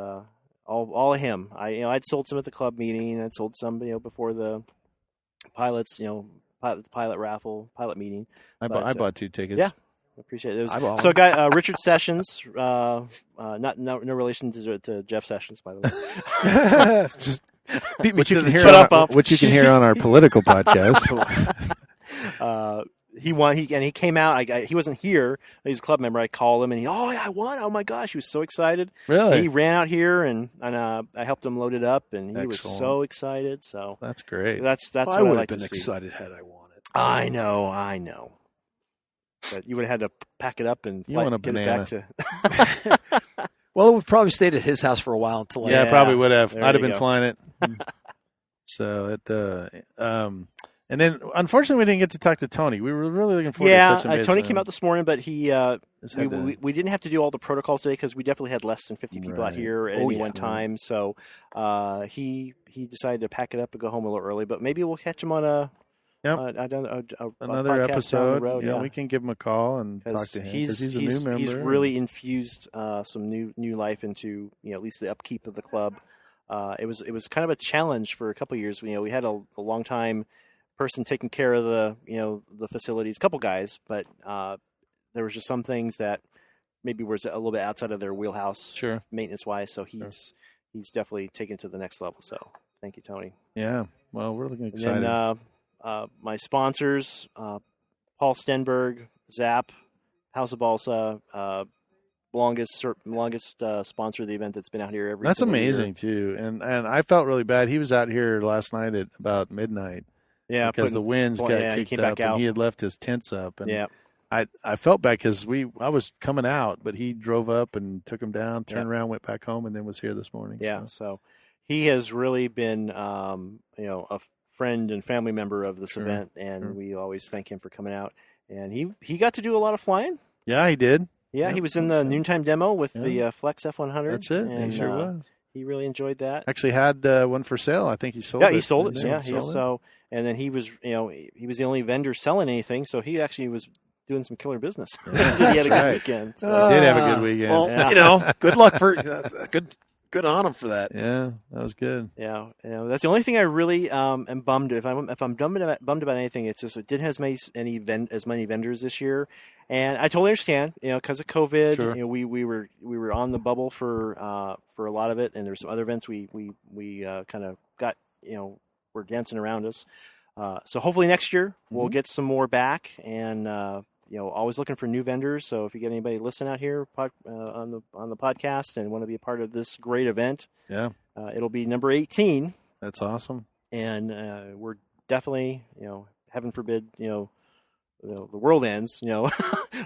all of him. I'd sold some at the club meeting. I'd sold some before the pilots pilot raffle pilot meeting. I bought 2 tickets. Yeah. I appreciate it. I bought So, one. guy Richard Sessions, no relation to Jeff Sessions, by the way. Just beat me Which you to can the hear Shut on up, Ump. which you can hear on our political podcast. he won. He came out. He wasn't here. He's a club member. I called him, and I won. Oh my gosh, he was so excited. Really? He ran out here, and I helped him load it up, and he was Excellent. so excited. So That's great. that's I what I would like have to been see. excited had I won it. I know. But you would have had to pack it up and You want a get banana. it back to. Well, we probably stayed at his house for a while until Yeah, Yeah, probably would have. there I'd have you been go. flying it. So and then unfortunately we didn't get to talk to Tony. We were really looking forward to touching base Tony with came him. out this morning, but he Just had to- we didn't have to do all the protocols today because we definitely had less than 50 people out Right. here at Oh, any yeah. one time. So he decided to pack it up and go home a little early. But maybe we'll catch him on a Yep. another another podcast episode. down the road. We can give him a call and talk Because to him he's a new member. he's really infused some new life into at least the upkeep of the club. It was kind of a challenge for a couple of years. We had a long time person taking care of the facilities, a couple guys, but there was just some things that maybe was a little bit outside of their wheelhouse, Sure. maintenance wise. So he's definitely taken it to the next level. So thank you, Tony. Yeah. Well, we're looking And excited. then my sponsors, Paul Stenberg, Zap, House of Balsa, longest sponsor of the event that's been out here every That's single year. amazing too. And I felt really bad. He was out here last night at about midnight. Yeah, Because the winds got he kicked came up back out. and he had left his tents up. And Yeah. I felt bad because I was coming out, but he drove up and took him down, turned around, went back home, and then was here this morning. Yeah, So. so he has really been, a friend and family member of this Sure, event, and sure. we always thank him for coming out. And he got to do a lot of flying. Yeah, he did. Yeah, Yep. he was in the noontime demo with Yeah. the Flex F100. That's it. And, he sure was. He really enjoyed that. Actually had one for sale. I think he sold it. Yeah, he sold it. didn't Yeah, he? Sold it? so and then he was, he was the only vendor selling anything, so he actually was doing some killer business. So he had a good Right. weekend. So. Did have a good weekend. Well, Yeah. good luck for good on him for that. Yeah, that was good. Yeah, that's the only thing I really am bummed. If I'm bummed about anything, it's just it didn't have as many vendors this year, and I totally understand. Because of COVID, Sure. we were on the bubble for a lot of it, and there's some other events we kind of got were dancing around us. So hopefully next year we'll get some more back, and always looking for new vendors. So if you get anybody listening out here on the podcast and want to be a part of this great event, Yeah, it'll be number 18, that's awesome. and we're definitely, heaven forbid, the world ends,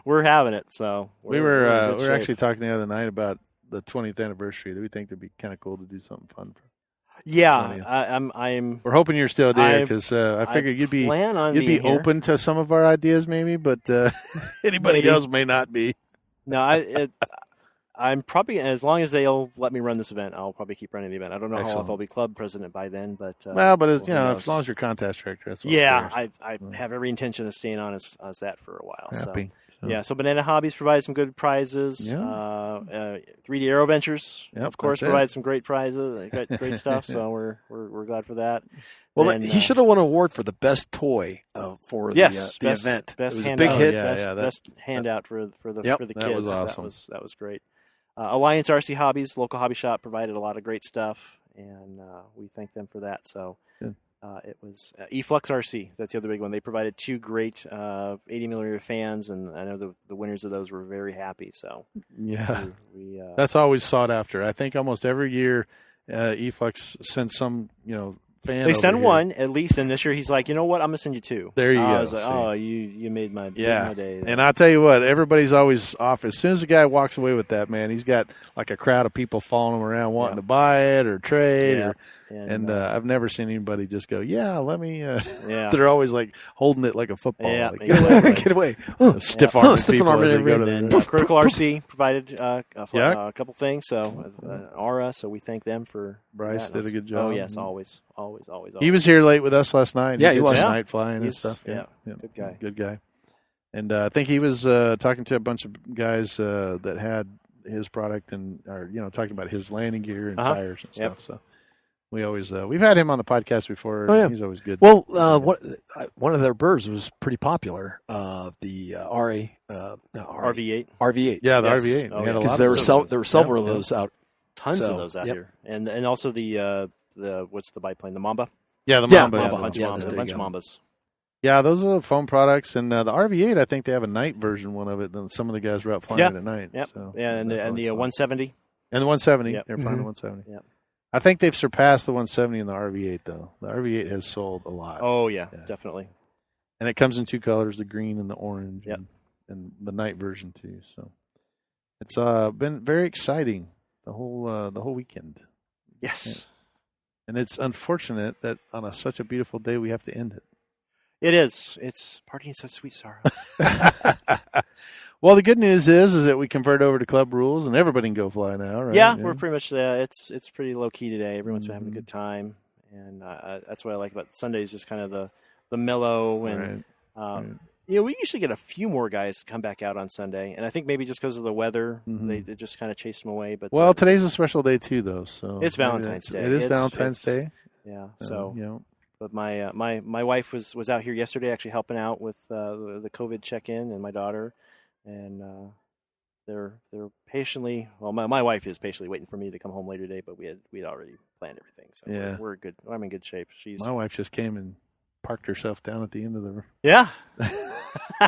we're having it. So We we're in were good shape. actually talking the other night about the 20th anniversary. We think it'd be kind of cool to do something fun. Yeah, 20th. I'm We're hoping you're still there I- because I figured you'd be plan on you'd be being here. open to some of our ideas, maybe, but anybody Maybe. else may not be. No, I'm probably, as long as they'll let me run this event, I'll probably keep running the event. I don't know Excellent. if I'll be club president by then, but Well, but it's, who as knows? long as you're contest director, that's what Yeah, matters. I have every intention of staying on as that for a while. Happy. So. Yeah, so Banana Hobbies provides some good prizes. Yeah. 3D Aero Ventures, Yep, of course, that's it. provides some great prizes, great stuff. So we're glad for that. Well, And, he should have won an award for the best toy for yes, the best, event. Best It was a handout, big hit. Yeah, best handout for the Yep, for the that kids. was awesome. That was great. Alliance RC Hobbies, local hobby shop, provided a lot of great stuff, and we thank them for that. So. Good. It was eFlux RC. That's the other big one. They provided 2 great 80mm fans, and I know the winners of those were very happy. So Yeah, we that's always sought after. I think almost every year, eFlux sends some fan. they over send here. one at least, and this year he's like, you know what, I'm gonna send you 2. There you I go, was like, see. oh, you made my day. And I tell you what, everybody's always off. As soon as the guy walks away with that, man, he's got like a crowd of people following him around wanting to buy it or trade. Yeah. Or, and I've never seen anybody just go, yeah, let me. yeah, They're always like holding it like a football. Yeah, like, exactly. Get away. stiff arm stiff people arm as they and go to And the. Critical RC provided a Yeah. couple things. So Aura, so we thank them for Bryce that. did a good Oh job. yes, always. He was here late with us last night. Yeah, he did was. some Yeah. night flying and He's- stuff. yeah, good guy. Good guy. And I think he was talking to a bunch of guys that had his product and are talking about his landing gear and tires and Yep. stuff. So we always we've had him on the podcast before. Oh, yeah. He's always good. Well, one of their birds was pretty popular. The RV8. RV8. yeah, the Yes. RV8. Oh, We had a yeah. Because lot there of were those. there were several Yeah, of yeah. those out. Tons So, of those out yep. here, and also the what's the biplane? The Mamba. Yeah, the Yeah, Mamba. Mamba. A bunch Yeah, of Mamba. there A bunch you of go. Mambas. Yeah, those are the foam products, and the RV8. I think they have a night version one of it. Then some of the guys were out flying it at night. Yep. So Yeah, and the 170. And the 170. Yep. They're flying the 170. Yep. I think they've surpassed the 170 in the RV8 though. The RV8 has sold a lot. Oh yeah, definitely. And it comes in two colors: the green and the orange. Yep. And the night version too. So it's been very exciting the whole weekend. Yes. And it's unfortunate that on such a beautiful day we have to end it. It is. It's partying such sweet sorrow. Well, the good news is that we convert over to club rules and everybody can go fly now, right? Yeah, we're pretty much it's pretty low key today. Everyone's been having a good time, and that's what I like about Sundays. Just kind of the mellow and we usually get a few more guys come back out on Sunday, and I think maybe just because of the weather, they just kind of chased them away. But today's a special day too, though. So it's Valentine's Day. It is Valentine's Day. Yeah. So But my wife was out here yesterday, actually helping out with the COVID check-in, and my daughter, and they're patiently. Well, my wife is patiently waiting for me to come home later today, but we'd already planned everything, so we're good. I'm in good shape. My wife just came and parked herself down at the end of the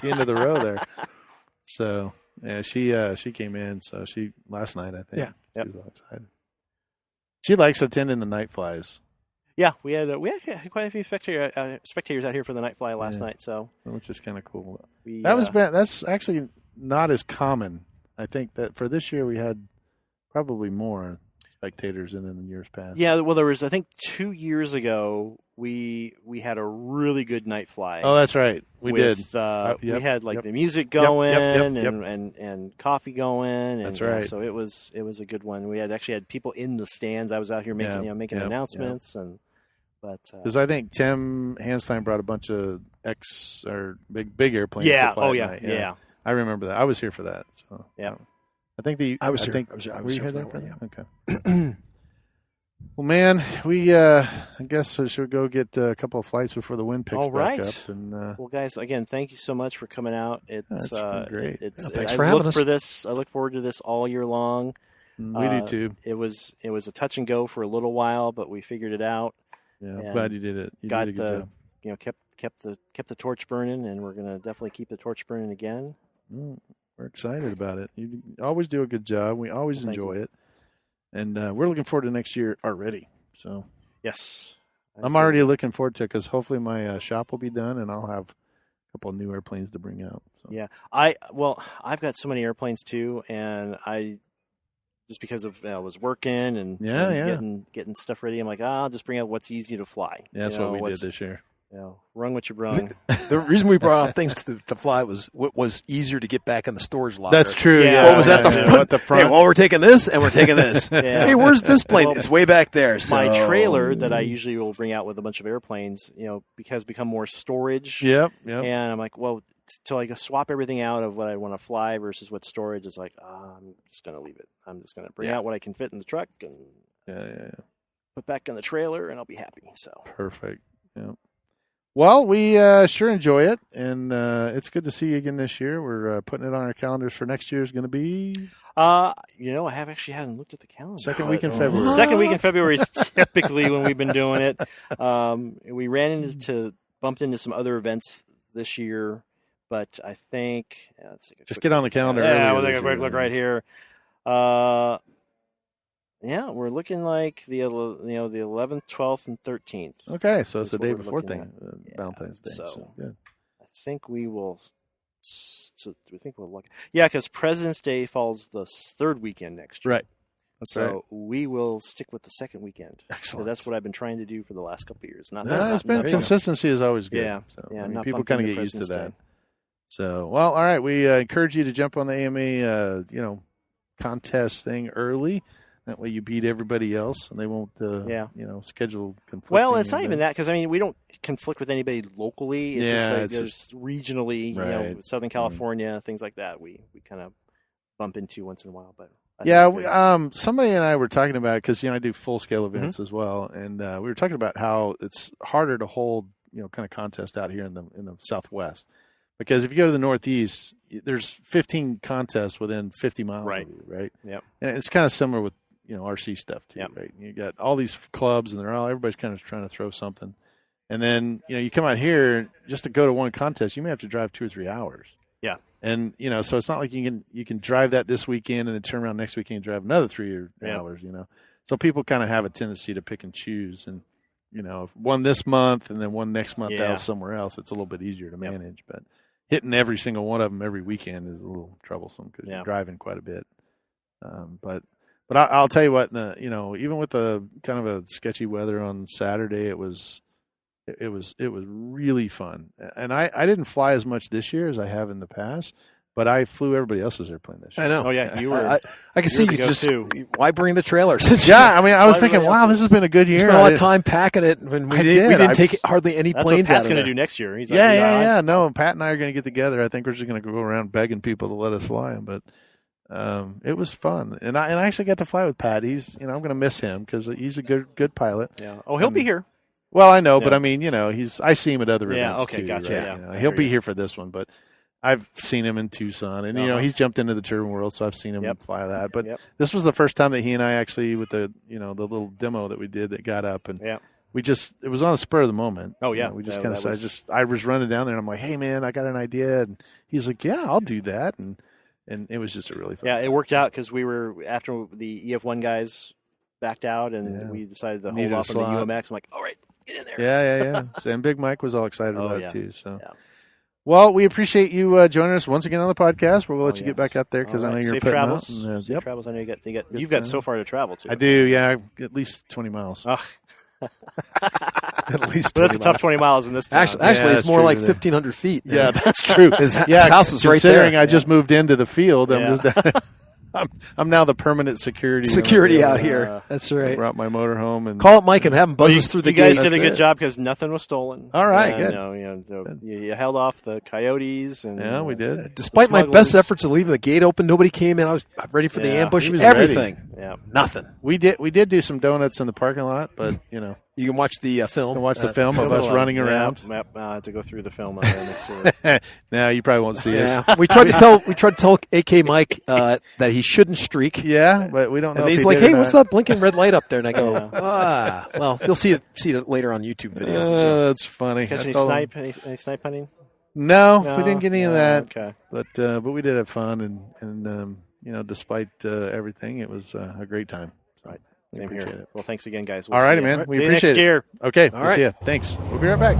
the end of the row there. So she came in. So last night I think. Yeah. She was all excited. She likes attending the night flies. Yeah, we had quite a few spectators out here for the night fly last night, so which is kind of cool. That's that's actually not as common. I think that for this year we had probably more spectators than in the years past. Yeah, well, there was I think 2 years ago we had a really good night fly. Oh, that's right, we did. We had the music going and coffee going. And, that's right. So it was a good one. We actually had people in the stands. I was out here making announcements but because I think Tim Hanstein brought a bunch of big airplanes. Yeah. To fly at night. Yeah. I remember that. I was here for that. So yeah. I think I was here. Were you here for that? Yeah. Okay. Well, man, we I guess we should go get a couple of flights before the wind picks back up. And well, guys, again, thank you so much for coming out. It's been great. Thanks for having us. I look forward to this all year long. We do too. It was a touch and go for a little while, but we figured it out. Yeah, I'm glad you did it. You did a good job. Kept the torch burning, and we're gonna definitely keep the torch burning again. We're excited about it. You always do a good job. We always enjoy it. And we're looking forward to next year already. So yes, I'm already looking forward to it because hopefully my shop will be done and I'll have a couple of new airplanes to bring out. So. Yeah, I've got so many airplanes too, and I just because of I was working and getting stuff ready. I'm like, I'll just bring out what's easy to fly. Yeah, that's what we did this year. Rung what you brung. The reason we brought out things to fly was easier to get back in the storage locker. That's true. Yeah. What was at the front? Hey, we're taking this and we're taking this. Hey, where's this plane? It's way back there. So. My trailer that I usually will bring out with a bunch of airplanes, has become more storage. Yep. And I'm like, well, till I swap everything out of what I want to fly versus what storage is like, I'm just going to leave it. I'm just going to bring out what I can fit in the truck and put back in the trailer, and I'll be happy. So perfect. Yeah. Well, we sure enjoy it, and it's good to see you again this year. We're putting it on our calendars for next year is going to be... I haven't looked at the calendar. Second week in February. Second week in February is typically when we've been doing it. We bumped into some other events this year, but I think... Just get on the calendar. Yeah, we'll take a quick look right here. Yeah, we're looking like the 11th, 12th, and 13th. Okay, so it's the day before Valentine's Day. So good. I think we will. Look. Yeah, because President's Day falls the third weekend next year. Right. So we will stick with the second weekend. Excellent. So that's what I've been trying to do for the last couple of years. Consistency is always good. Yeah. So, yeah. People kind of get used to that. Day. So, well, all right. We encourage you to jump on the AMA, contest thing early. That way you beat everybody else, and they won't, schedule conflict. Well, it's not even that, because, we don't conflict with anybody locally. It's just regionally, Southern California, things like that, we kind of bump into once in a while. But somebody and I were talking about it, because, I do full-scale events as well, and we were talking about how it's harder to hold, kind of contest out here in the Southwest. Because if you go to the Northeast, there's 15 contests within 50 miles of you, right? Yep. And it's kind of similar with RC stuff too, right? You got all these clubs, and everybody's kind of trying to throw something. And then, you come out here just to go to one contest, you may have to drive 2 or 3 hours. Yeah. And, so it's not like you can drive that this weekend and then turn around next weekend and drive another 3 hours, So people kind of have a tendency to pick and choose. And, one this month and then one next month out somewhere else, it's a little bit easier to manage. But hitting every single one of them every weekend is a little troublesome because you're driving quite a bit. But I'll tell you what, even with the kind of a sketchy weather on Saturday, it was really fun. And I didn't fly as much this year as I have in the past, but I flew everybody else's airplane this year. I know. Oh yeah, you were. I can see you just. Why bring the trailers? Yeah, I mean, I was thinking, wow, this has been a good year. Spent a lot of time packing it when we didn't take hardly any That's planes what Pat's out going of to there. do next year. He's yeah. No, Pat and I are going to get together. I think we're just going to go around begging people to let us fly them. But it was fun, and I actually got to fly with Pat. He's, I'm going to miss him because he's a good pilot. Yeah. Oh, he'll be here. Well, I know, but I mean, I see him at other events okay, too. gotcha. Right? Yeah, He'll be here for this one, but I've seen him in Tucson, and he's jumped into the turbine world, so I've seen him fly that. But this was the first time that he and I actually, with the the little demo that we did that got up, and it was on the spur of the moment. Oh yeah, we just kind of I was running down there, and I'm like, hey man, I got an idea, and he's like, yeah, I'll do that, and it was just a really fun. Yeah, it worked out because we were after the EF1 guys backed out, and we decided to hold off on the UMX. I'm like, all right. Get in there. Yeah. And Big Mike was all excited about it too. So, yeah. Well, we appreciate you joining us once again on the podcast. We'll let you get back out there because I know you're safe putting travels. out. Safe travels. I know you've got so far to travel too. I do. Yeah, at least 20 miles. Oh. At least. But that's a tough 20 miles in this town. Actually, it's more like 1,500 feet. Yeah, that's true. His house is right there. Considering I just moved into the field, I'm now the permanent security out here. That's right. I brought my motorhome and call up Mike and have him buzz us through the gate. gate. You guys did a good job because nothing was stolen. All right, good. So you held off the coyotes and we did. Despite my best efforts of leaving the gate open, nobody came in. I was ready for the ambush. Everything. Yeah. Nothing. We did do some donuts in the parking lot, but you can watch the film. You can watch the film of us running around. To go through the film next year. No, you probably won't see us. We tried to tell AK Mike that he shouldn't streak. Yeah, but we don't know. And he's like, "Hey, what's that blinking red light up there?" And I go, well, you'll see it later on YouTube videos. That's funny. Catch any snipe hunting? No, we didn't get any of that. Okay, but we did have fun, and despite everything, it was a great time. Right. Same here. It. Well, thanks again, guys. All righty, man. We appreciate it. See you next year. Okay. We'll see you. Thanks. We'll be right back.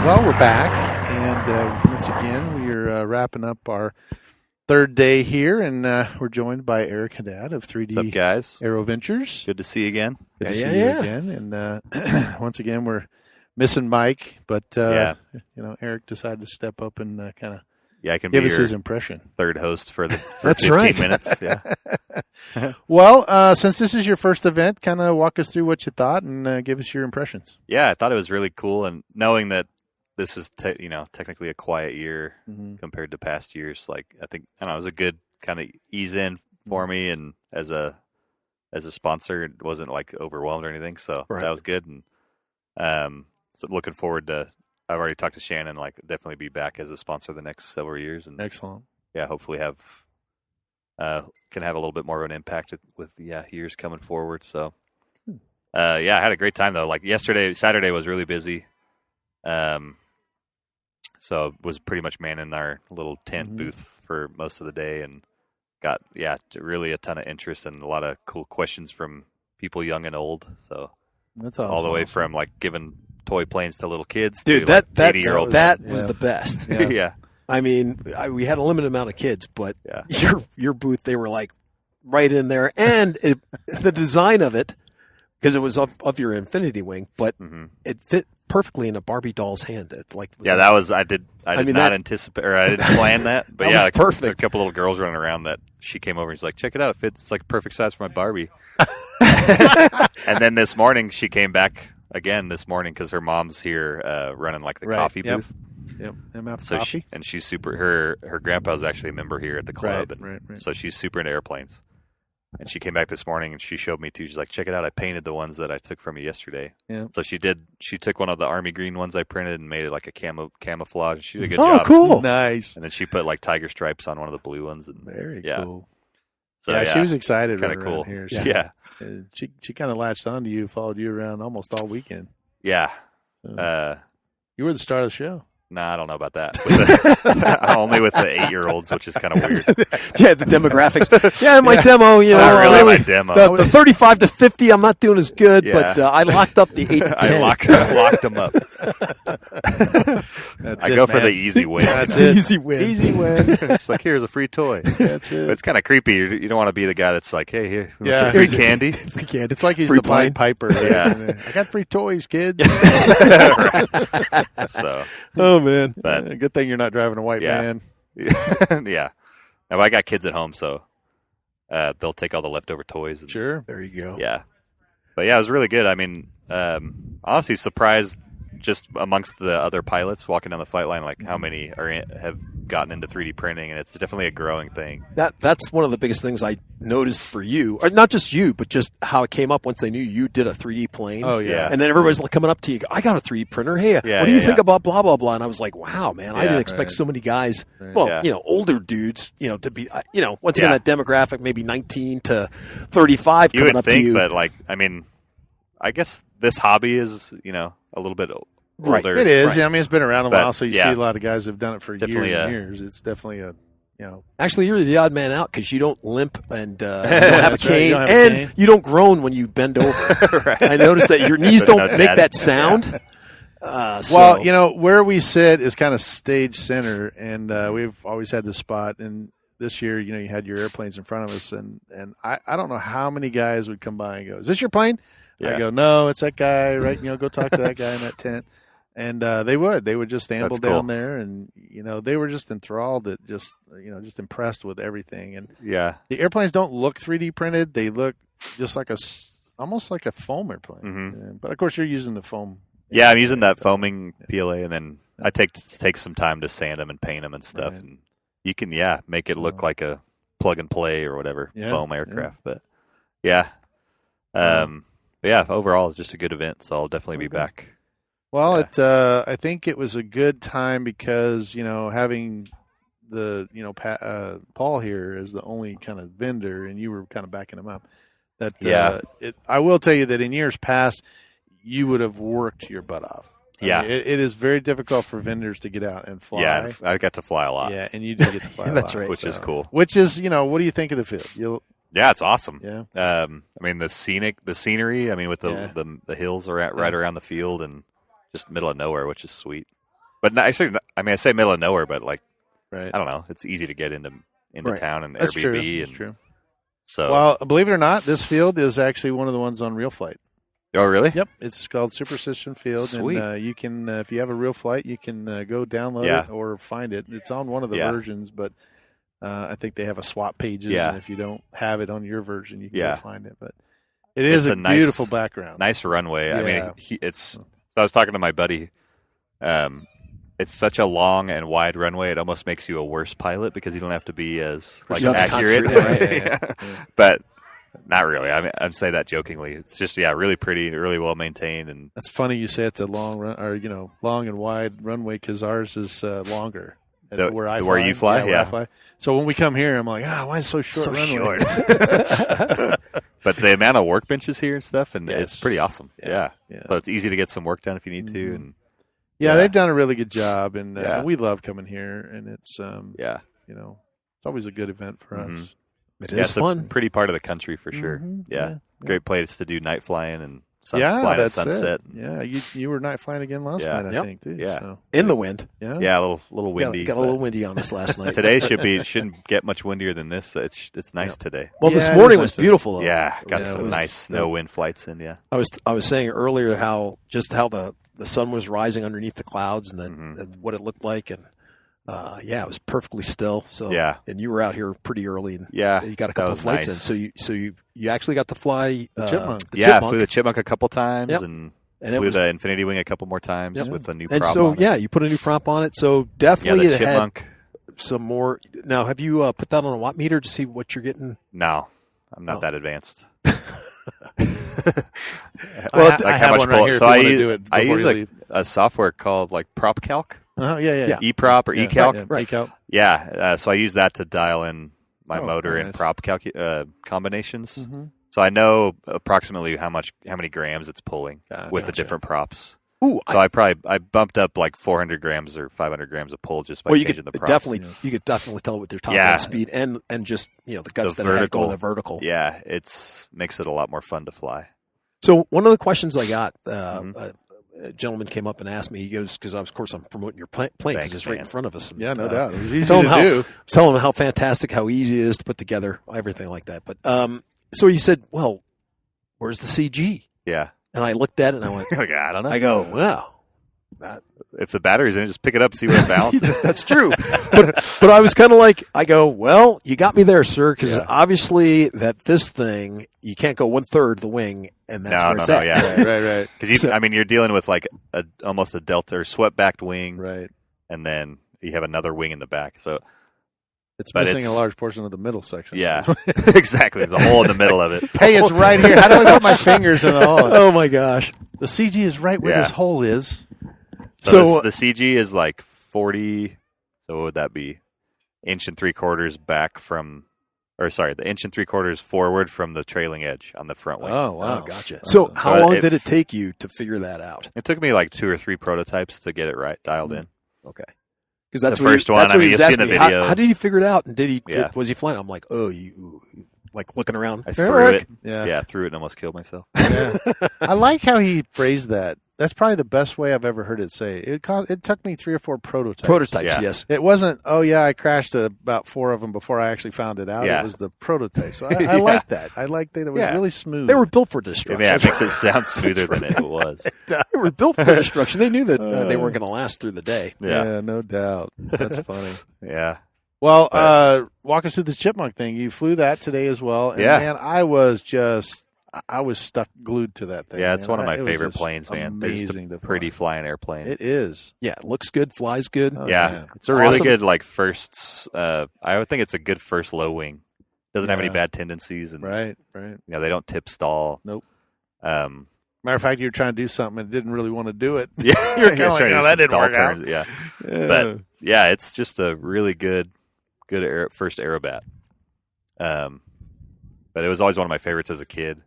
Well, we're back, and once again, we are wrapping up our third day here, and we're joined by Eric Haddad of 3D What's up, guys? Aero Ventures. Good to see you again. Good to see you again. And once again, we're missing Mike, but Eric decided to step up and kind of I can give be us your his impression. Third host for That's 15 right. minutes. Yeah. Well, since this is your first event, kind of walk us through what you thought and give us your impressions. Yeah, I thought it was really cool, and knowing that this is technically a quiet year compared to past years, like I think it was a good kind of ease in for me, and as a sponsor, it wasn't like overwhelmed or anything, so that was good. And so looking forward to. I've already talked to Shannon. Like, definitely be back as a sponsor the next several years, and excellent. Yeah, hopefully can have a little bit more of an impact with years coming forward. So, I had a great time though. Like Saturday was really busy. So was pretty much manning our little tent booth for most of the day, and got really a ton of interest and a lot of cool questions from people young and old. So that's awesome. All the way from like giving toy planes to little kids. Dude, to that 80-year-old. that was the best. Yeah. I mean, we had a limited amount of kids, but your booth, they were like right in there, and the design of it, because it was of your Infinity Wing, but it fit perfectly in a Barbie doll's hand. I did not anticipate, or I didn't plan that, but that was perfect. A couple little girls running around that she came over and she's like, check it out, it fits. It's like perfect size for my Barbie. And then this morning she came back again because her mom's here running like the coffee booth. Yep, MF so Coffee. She's super. Her grandpa's actually a member here at the club, right. So she's super into airplanes. And she came back this morning and she showed me too. She's like, check it out, I painted the ones that I took from you yesterday. Yeah. So she took one of the army green ones I printed and made it like a camouflage. She did a good job. Oh, cool. Nice. And then she put like tiger stripes on one of the blue ones. And very cool. So, yeah, she was excited. Kind of running cool. around here. Yeah. She kind of latched onto you, followed you around almost all weekend. Yeah. You were the star of the show. Nah, I don't know about that. Only with the 8-year-olds, which is kind of weird. Yeah, the demographics. Yeah, my demo, It's not really my demo. The 35 to 50, I'm not doing as good, Yeah. but I locked up the 8 to 10. I locked them up. I go for the easy win. That's it. Easy win. Easy win. It's like, here's a free toy. That's it. But it's kind of creepy. You don't want to be the guy that's like, hey, here, want Yeah. some free candy. Free candy. It's like he's Free the Pied plane. Piper. Yeah. I got free toys, kids. So, Oh, man. but Good thing you're not driving a white Yeah. van. yeah. Now, I got kids at home, so they'll take all the leftover toys. And, Sure. There you go. Yeah. But yeah, it was really good. I mean, honestly, surprised just amongst the other pilots walking down the flight line, like how many have gotten into 3D printing, and it's definitely a growing thing. That's one of the biggest things I noticed for you, or not just you, but just how it came up once they knew you did a 3D plane. Oh, yeah. And then everybody's like coming up to you, I got a 3D printer. Hey, what do you think about blah, blah, blah? And I was like, wow, man, I Yeah. didn't expect Right. so many guys, Right. well, Yeah. older dudes, to be, once again, Yeah. that demographic, maybe 19 to 35 You coming would up to think, you. but like, I mean, I guess this hobby is, a little bit Right. older. It is. Right. Yeah, I mean, it's been around a But, while, so you yeah. see a lot of guys have done it for Definitely years and a- years. It's definitely a, Actually, you're the odd man out because you don't limp and you don't have a That's right, you cane, don't have a and cane. you don't groan when you bend over. Right. I noticed that your knees No don't make dad. that sound. Well, where we sit is kind of stage center, and we've always had this spot. And this year, you had your airplanes in front of us, and I don't know how many guys would come by and go, "Is this your plane?" Yeah. I go, "No, it's that guy." Right? Go talk to that guy in that tent. And they would just amble That's cool. down there, and they were just enthralled at just impressed with everything. And Yeah. the airplanes don't look 3D printed; they look just like almost like a foam airplane. Mhm. Yeah, but of course, you're using the foam. Yeah, I'm using that foaming PLA, and then I take some time to sand them and paint them and stuff, Right. and you can make it look like a plug and play or whatever Yeah, foam aircraft. But yeah, overall it's just a good event, so I'll definitely be back. Well, Yeah. I think it was a good time because having the Paul here as the only kind of vendor, and you were kind of backing him up. That Yeah. I will tell you that in years past, you would have worked your butt off. I Yeah. mean, it is very difficult for vendors to get out and fly. Yeah, I got to fly a lot, Yeah, and you did get to fly. a That's lot, right. which is cool. Which is, what do you think of the field? Yeah, it's awesome. Yeah. I mean the scenery. I mean with Yeah. the hills are right around the field and just middle of nowhere, which is sweet. But I say middle of nowhere, but like Right. I don't know, it's easy to get into Right. town and That's Airbnb true. and That's true. so. Well, believe it or not, this field is actually one of the ones on Real Flight. Oh, really? Yep, it's called Superstition Field, Sweet. and you can, if you have a Real Flight, you can go download Yeah. it or find it. It's on one of the Yeah. versions, but I think they have a swap pages, Yeah. and if you don't have it on your version, you can Yeah. go find it. But it is It's a a nice- beautiful background. Nice runway. I Yeah. mean, So I was talking to my buddy. It's such a long and wide runway. It almost makes you a worse pilot because you don't have to be as You don't have to accurate. concentrate, yeah. But not really. I mean, I'm saying that jokingly. It's just really pretty, really well maintained, and That's funny you say it's a long run, or long and wide runway, because ours is longer. The- where I where you fly? where I Yeah. fly. So when we come here, I'm like, why is it so short? So runway? but the amount of workbenches here and stuff, and Yes. it's pretty awesome. Yeah. Yeah. So it's easy to get some work done if you need to, and Yeah, Yeah. they've done a really good job, and Yeah. we love coming here, and it's yeah, it's always a good event for Mhm. us. It yeah, is it's a fun. pretty part of the country for sure. Mhm. Yeah. Yeah. Great place to do night flying and flying at That's sunset. it. Yeah, you were night flying again last Yeah. night, I Yep. think, too. Yeah. So, In the wind. yeah. Yeah, a little windy. Got a but little windy on us last night. Today shouldn't get much windier than this. It's nice today. Well, Yeah, this it morning is was nice. beautiful, though. Yeah, got Yeah, some it was- nice no wind flights in. Yeah, I was saying earlier how the sun was rising underneath the clouds and then Mhm. what it looked like, and it was perfectly still. So Yeah. and you were out here pretty early, and yeah. you got a that couple was of flights nice. in. So you actually got to fly Chipmunk. the Yeah, Chipmunk. flew the Chipmunk a couple times Yep. and And it flew was- the Infinity Wing a couple more times Yep. with a new and prop so on it. yeah, you put a new prop on it. So Yeah, definitely the it had Chipmunk. some more. Now, have you put that on a watt meter to see what you're getting? No, I'm not Oh. that advanced. Well, Like I how have much one right pull- here. So if I you want to use, do it I before use you leave. a software called like PropCalc, Yeah. Yeah. eProp or Yeah, eCalc. yeah, Right. eCalc. Yeah, so I use that to dial in my motor and nice. prop combinations. Mm-hmm. So I know approximately how many grams it's pulling with the Gotcha. different props. Ooh, So I bumped up like 400 grams or 500 grams of pull just by you changing could the props. you could definitely tell with your top Yeah. end speed and just the guts The that it had going vertical. the vertical. Yeah, makes it a lot more fun to fly. So one of the questions I got, Mhm. a gentleman came up and asked me. He goes, because of course I'm promoting your plane because Thanks, it's right in man. front of us. And, Yeah, no doubt. It was easy tell to him do. Tell him how fantastic, how easy it is to put together, everything like that. But so he said, "Well, where's the CG?" Yeah. And I looked at it and I went, Like, I don't know. I go, well, If the battery's in it, just pick it up, see what it balances. that's true. but I was kind of like, I go, well, you got me there, sir, because Yeah. obviously that this thing, you can't go 1/3 the wing, and that's where it's at. yeah. Right. Because So- you're dealing with like almost a delta or swept backed wing, Right. and then you have another wing in the back. So It's But missing a it's- large portion of the middle section. yeah, exactly. There's a hole in the middle of it. Hey, it's right here. How do I put my fingers in the hole? Oh my gosh! The CG is right where Yeah. this hole is. So the CG is like 40. So what would that be? 1 3/4 back from, or sorry, the 1 3/4 forward from the trailing edge on the front wing. Oh, wow. Oh, gotcha. So how So long if- did it take you to figure that out? It took me like 2 or 3 prototypes to get it right dialed in. Okay. Because that's The what first he, one, that's I what mean, he was you'll see in asking the me. video. How did you figure it out? And Yeah. was he flying? I'm like, oh, you like looking around. I threw it. Yeah. Yeah, threw it and almost killed myself. Yeah. I like how he phrased that. That's probably the best way I've ever heard it say. It took me 3 or 4 prototypes. Prototypes, Yeah. yes. It wasn't, oh, yeah, I crashed about 4 of them before I actually found it out. Yeah. It was the prototype. So I Yeah. like that. I like that it was Yeah. really smooth. They were built for destruction. Yeah, it makes it sound smoother than it was. They were built for destruction. They knew that they weren't going to last through the day. Yeah, no doubt. That's funny. yeah. Well, walk us through the chipmunk thing. You flew that today as well. And Yeah. man, I was stuck glued to that thing. Yeah, it's man. one of my It was favorite just planes, man. They're just amazing a to pretty fly. flying airplane. It is. Yeah, it looks good, flies good. Oh, yeah, yeah. it's a really Awesome. good like first. I would think it's a good first low wing. Doesn't have any Yeah. bad tendencies, and Right. they don't tip stall. Nope. Um, Matter of fact, you were trying to do something and didn't really want to do it. yeah, You're kinda like, trying to "No, do that some didn't stall work out." turns, yeah, but yeah, it's just a really good first aerobat. But it was always one of my favorites as a kid.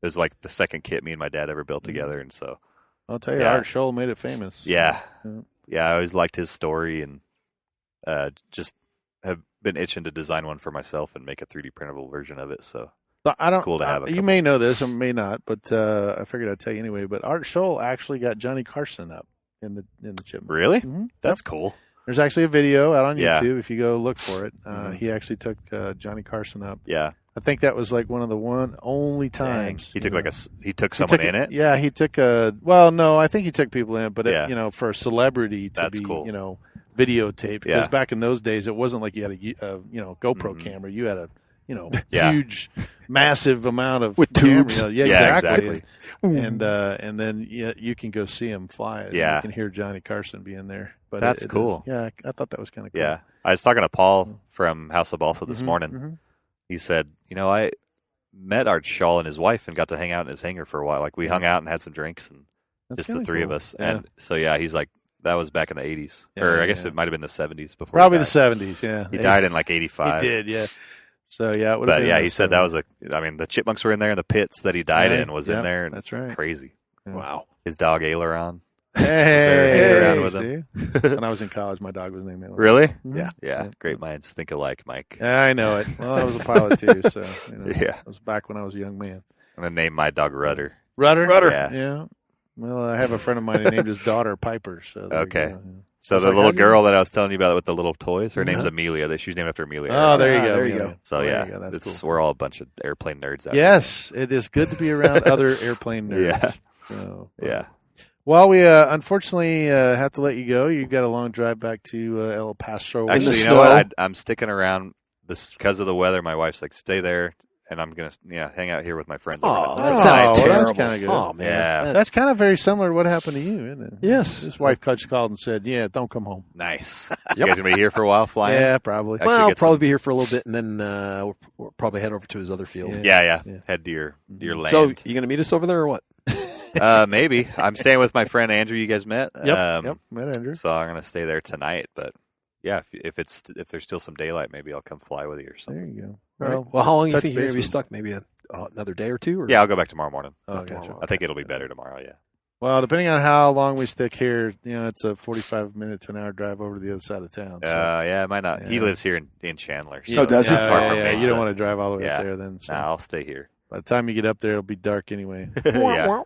It was like the second kit me and my dad ever built together, and so I'll tell you, Yeah. Art Scholl made it famous. yeah, Yeah. yeah, I always liked his story, and just have been itching to design one for myself and make a 3D printable version of it. So So I don't. cool to have a you couple. may know this or may not, but I figured I'd tell you anyway. But Art Scholl actually got Johnny Carson up in the chipmunk. really, Mhm. that's cool. There's actually a video out on Yeah. YouTube if you go look for it. Mhm. He actually took Johnny Carson up. Yeah, I think that was like one of the only times he took you know. he took He someone took in it. Yeah, he took well, no, I think he took people in, but Yeah. for a celebrity to That's be cool. videotaped because Yeah. back in those days it wasn't like you had a GoPro Mhm. camera. You had a Yeah. huge, massive amount of With camera, tubes. Yeah, Yeah, exactly. exactly. And then you can go see him fly it. Yeah. You can hear Johnny Carson being there. But That's it cool. Yeah, I thought that was kind of cool. Yeah, I was talking to Paul from House of Balsa this Mhm, morning. mhm. He said, I met Art Shaw and his wife and got to hang out in his hangar for a while. Like we hung out and had some drinks and That's just the kinda 3 of cool. us. Yeah. And so he's like, that was back in the 80s, Yeah, or I yeah, guess yeah. it might have been the 70s before. Probably he the died. 70s. Yeah, He died in like 85. He did. Yeah. So yeah, it would have But been yeah, in he the said that 70s. was the chipmunks were in there and the pits that he died Yeah, in was yeah, in there. And that's right. Crazy. Wow. His dog Aileron. Hey, hanging around with him. see? When I was in college, my dog was named Aileron. Really? Mhm. Yeah. Yeah. Yeah. Great minds think alike, Mike. Yeah, I know it. Well, I was a pilot too, so Yeah. it was back when I was a young man. I'm going to name my dog Rudder. Rudder. Yeah. Yeah. Well, I have a friend of mine who named his daughter Piper. So there you Okay. go, yeah. So It's the like, little how do you- girl that I was telling you about with the little toys, her name's Uh-huh. Amelia. She's named after Amelia. Oh, there you Ah, go. there you yeah. go. So There yeah, you go. That's it's, cool. we're all a bunch of airplane nerds out Yes, it is good to be around other airplane nerds. Yeah. So, there. Yeah. Well, we unfortunately have to let you go. You've got a long drive back to El Paso. Actually, the you know what? snow. I'm sticking around this because of the weather. My wife's like, stay there, and I'm gonna hang out here with my friends. Oh, over that the sounds well, that's terrible. kinda good. Oh man. Yeah. That's kind of very similar to what happened to you, isn't it? Yes. His wife called and said, "Yeah, don't come home." Nice. You guys gonna be here for a while flying? Yeah, probably. Actually Well, I'll get probably some- be here for a little bit, and then we'll probably head over to his other field. Yeah. Yeah. Head to your land. So you going to meet us over there or what? Maybe I'm staying with my friend Andrew. You guys met. Yep. Met Andrew. So I'm gonna stay there tonight, but yeah, if there's still some daylight, maybe I'll come fly with you or There something. you go. All right. Well, how long do you touch think you're going to be base stuck? Maybe another day or two? Or? Yeah, I'll go back tomorrow morning. Oh, tomorrow. gotcha. I think it'll be better tomorrow. Yeah. Well, depending on how long we stick here, it's a 45-minute to an hour drive over to the other side of town. So. Yeah, it might not. He Yeah. lives here in Chandler. Oh, does he? Not far from Yeah, me, you don't so- want to drive all the way Yeah. up there then. So. Nah, I'll stay here. By the time you get up there, it'll be dark anyway. Yeah.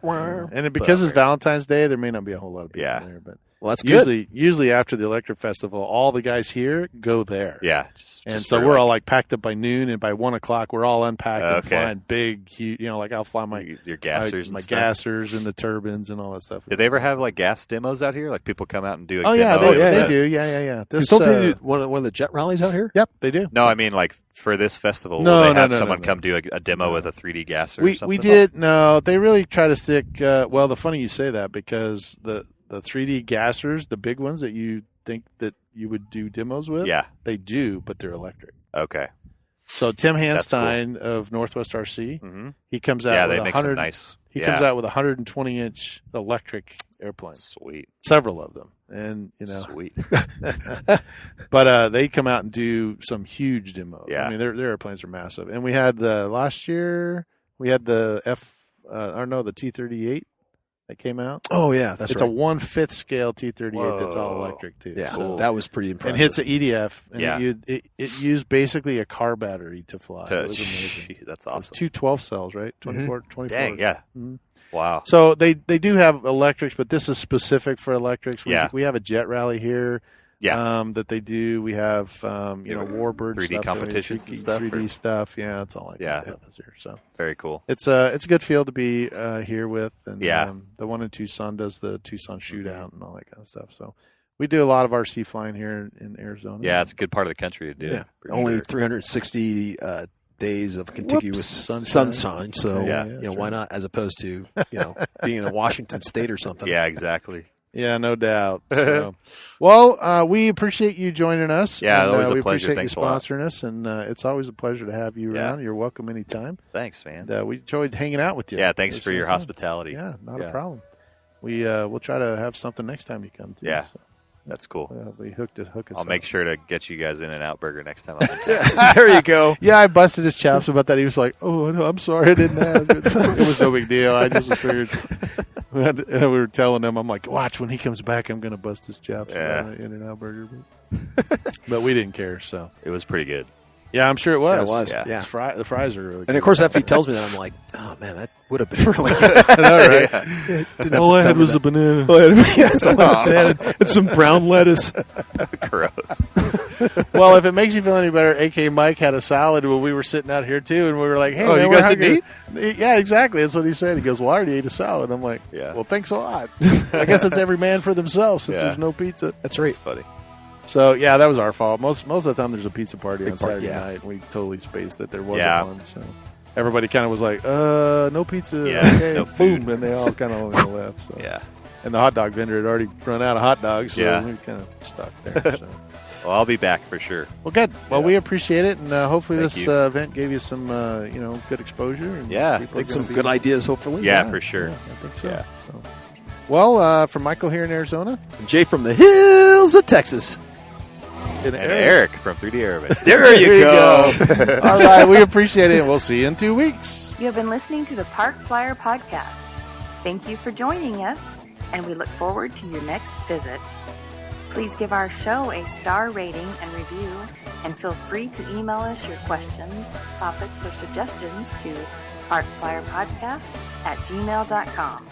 And because it's Valentine's Day, there may not be a whole lot of people there. But Well, that's good. usually after the Electric Festival, all the guys here go there. Yeah. And just so for, we're all like packed up by noon, and by 1 o'clock, we're all unpacked and Okay. flying big, huge. Like I'll fly my your gassers my and stuff. gassers and the turbines and all that stuff. Did they ever have like gas demos out here? Like people come out and do a Oh yeah, demo? they do. Yeah. This, Don't they do one of the jet rallies out here? Yep, they do. No, I mean like for this festival, No, will they no, have no, someone no. come do a demo with a 3D gasser or We something? did. No, they really try to stick. Well, the funny you say that because the 3D gassers, the big ones that you think that you would do demos with, Yeah. they do, but they're electric. Okay. So Tim That's cool. Hanstein of Northwest RC, Mm-hmm. he comes out Yeah, with they make some 100. nice. He yeah. comes out with 120-inch electric airplanes, Sweet. several of them, and Sweet. But they come out and do some huge demos. Yeah. I mean, their airplanes are massive. And we had last year we had the the T-38 that came out. Oh, yeah. That's It's right. a 1/5 scale T-38 that's all Whoa. electric too. Yeah, So, that was pretty impressive. and hits an EDF. And Yeah. it used basically a car battery to fly. It was amazing. That's It was awesome. 2 12 cells, right? 24. Dang, yeah. Mhm. Wow. So they do have electrics, but this is specific for electrics. Yeah. We have a jet rally here. Yeah. That they do. We have Warbird 3D stuff, competitions and stuff, 3D or- stuff. Yeah, it's all like Yeah. that stuff is here. So Very cool. it's a good field to be here with. And Yeah. the one in Tucson does the Tucson Shootout and all that kind of stuff. So we do a lot of RC flying here in Arizona. Yeah, it's a good part of the country to do. Yeah. for Only sure. 360 days of contiguous Whoops. sunshine. So, Yeah. that's why right. not as opposed to, being in Washington State or something. Yeah, exactly. Yeah, no doubt. So, well, we appreciate you joining us. Yeah, and, always a we pleasure. appreciate Thanks a you lot. sponsoring us, and it's always a pleasure to have you Yeah. around. You're welcome anytime. Thanks, man. And we enjoyed hanging out with you. Yeah, thanks It's for so your fun. hospitality. Yeah, not Yeah. a problem. We'll try to have something next time you come. Too, Yeah. so, That's cool. we hook us. I'll up. make sure to get you guys In-N-Out Burger next time I'm in town. There you go. Yeah, I busted his chops about that. He was like, "Oh, no, I'm sorry, I didn't have it." It was no big deal. I just figured. We were telling him, I'm like, "Watch when he comes back, I'm going to bust his chops Yeah. about an In-N-Out Burger." But we didn't care. So It was pretty good. yeah, I'm sure it was. Yeah, it was. Yeah. Yeah. The fries are really good. And of course, after he tells me that, I'm like, oh man, that would have been really good. I know, right? Didn't have All to I tell had me was that. a banana. Yes, I had a banana and some brown lettuce. Gross. Well, if it makes you feel any better, AK Mike had a salad when we were sitting out here too, and we were like, "Hey, Oh, man, you we're guys didn't hungry." Yeah, exactly. That's what he said. He goes, "Well, I already ate a salad." I'm like, Yeah. well, thanks a lot." I guess it's every man for themselves since Yeah. there's no pizza. That's right. It's funny. So yeah, that was our fault. Most of the time, there's a pizza party Big on party, Saturday yeah. night, and we totally spaced that there wasn't Yeah. one. So everybody kind of was like, no pizza." Yeah, okay, no boom, food. and they all kind of left. So. Yeah. And the hot dog vendor had already run out of hot dogs, so Yeah. we kind of stuck there. So. Well, I'll be back for sure. Well, good. Well, Yeah. we appreciate it, and hopefully Thank this you. event gave you some, good exposure. And Yeah, people are Like gonna some be- good ideas, hopefully. Yeah, for sure. Yeah, I think so. Yeah. So. Well, from Michael here in Arizona, And Jay from the hills of Texas. and And Eric from 3D Aerobic. There you go. All right, we appreciate it, and we'll see you in 2 weeks. You have been listening to the Park Flyer Podcast. Thank you for joining us, and we look forward to your next visit. Please give our show a star rating and review, and feel free to email us your questions, topics, or suggestions to parkflyerpodcast@gmail.com.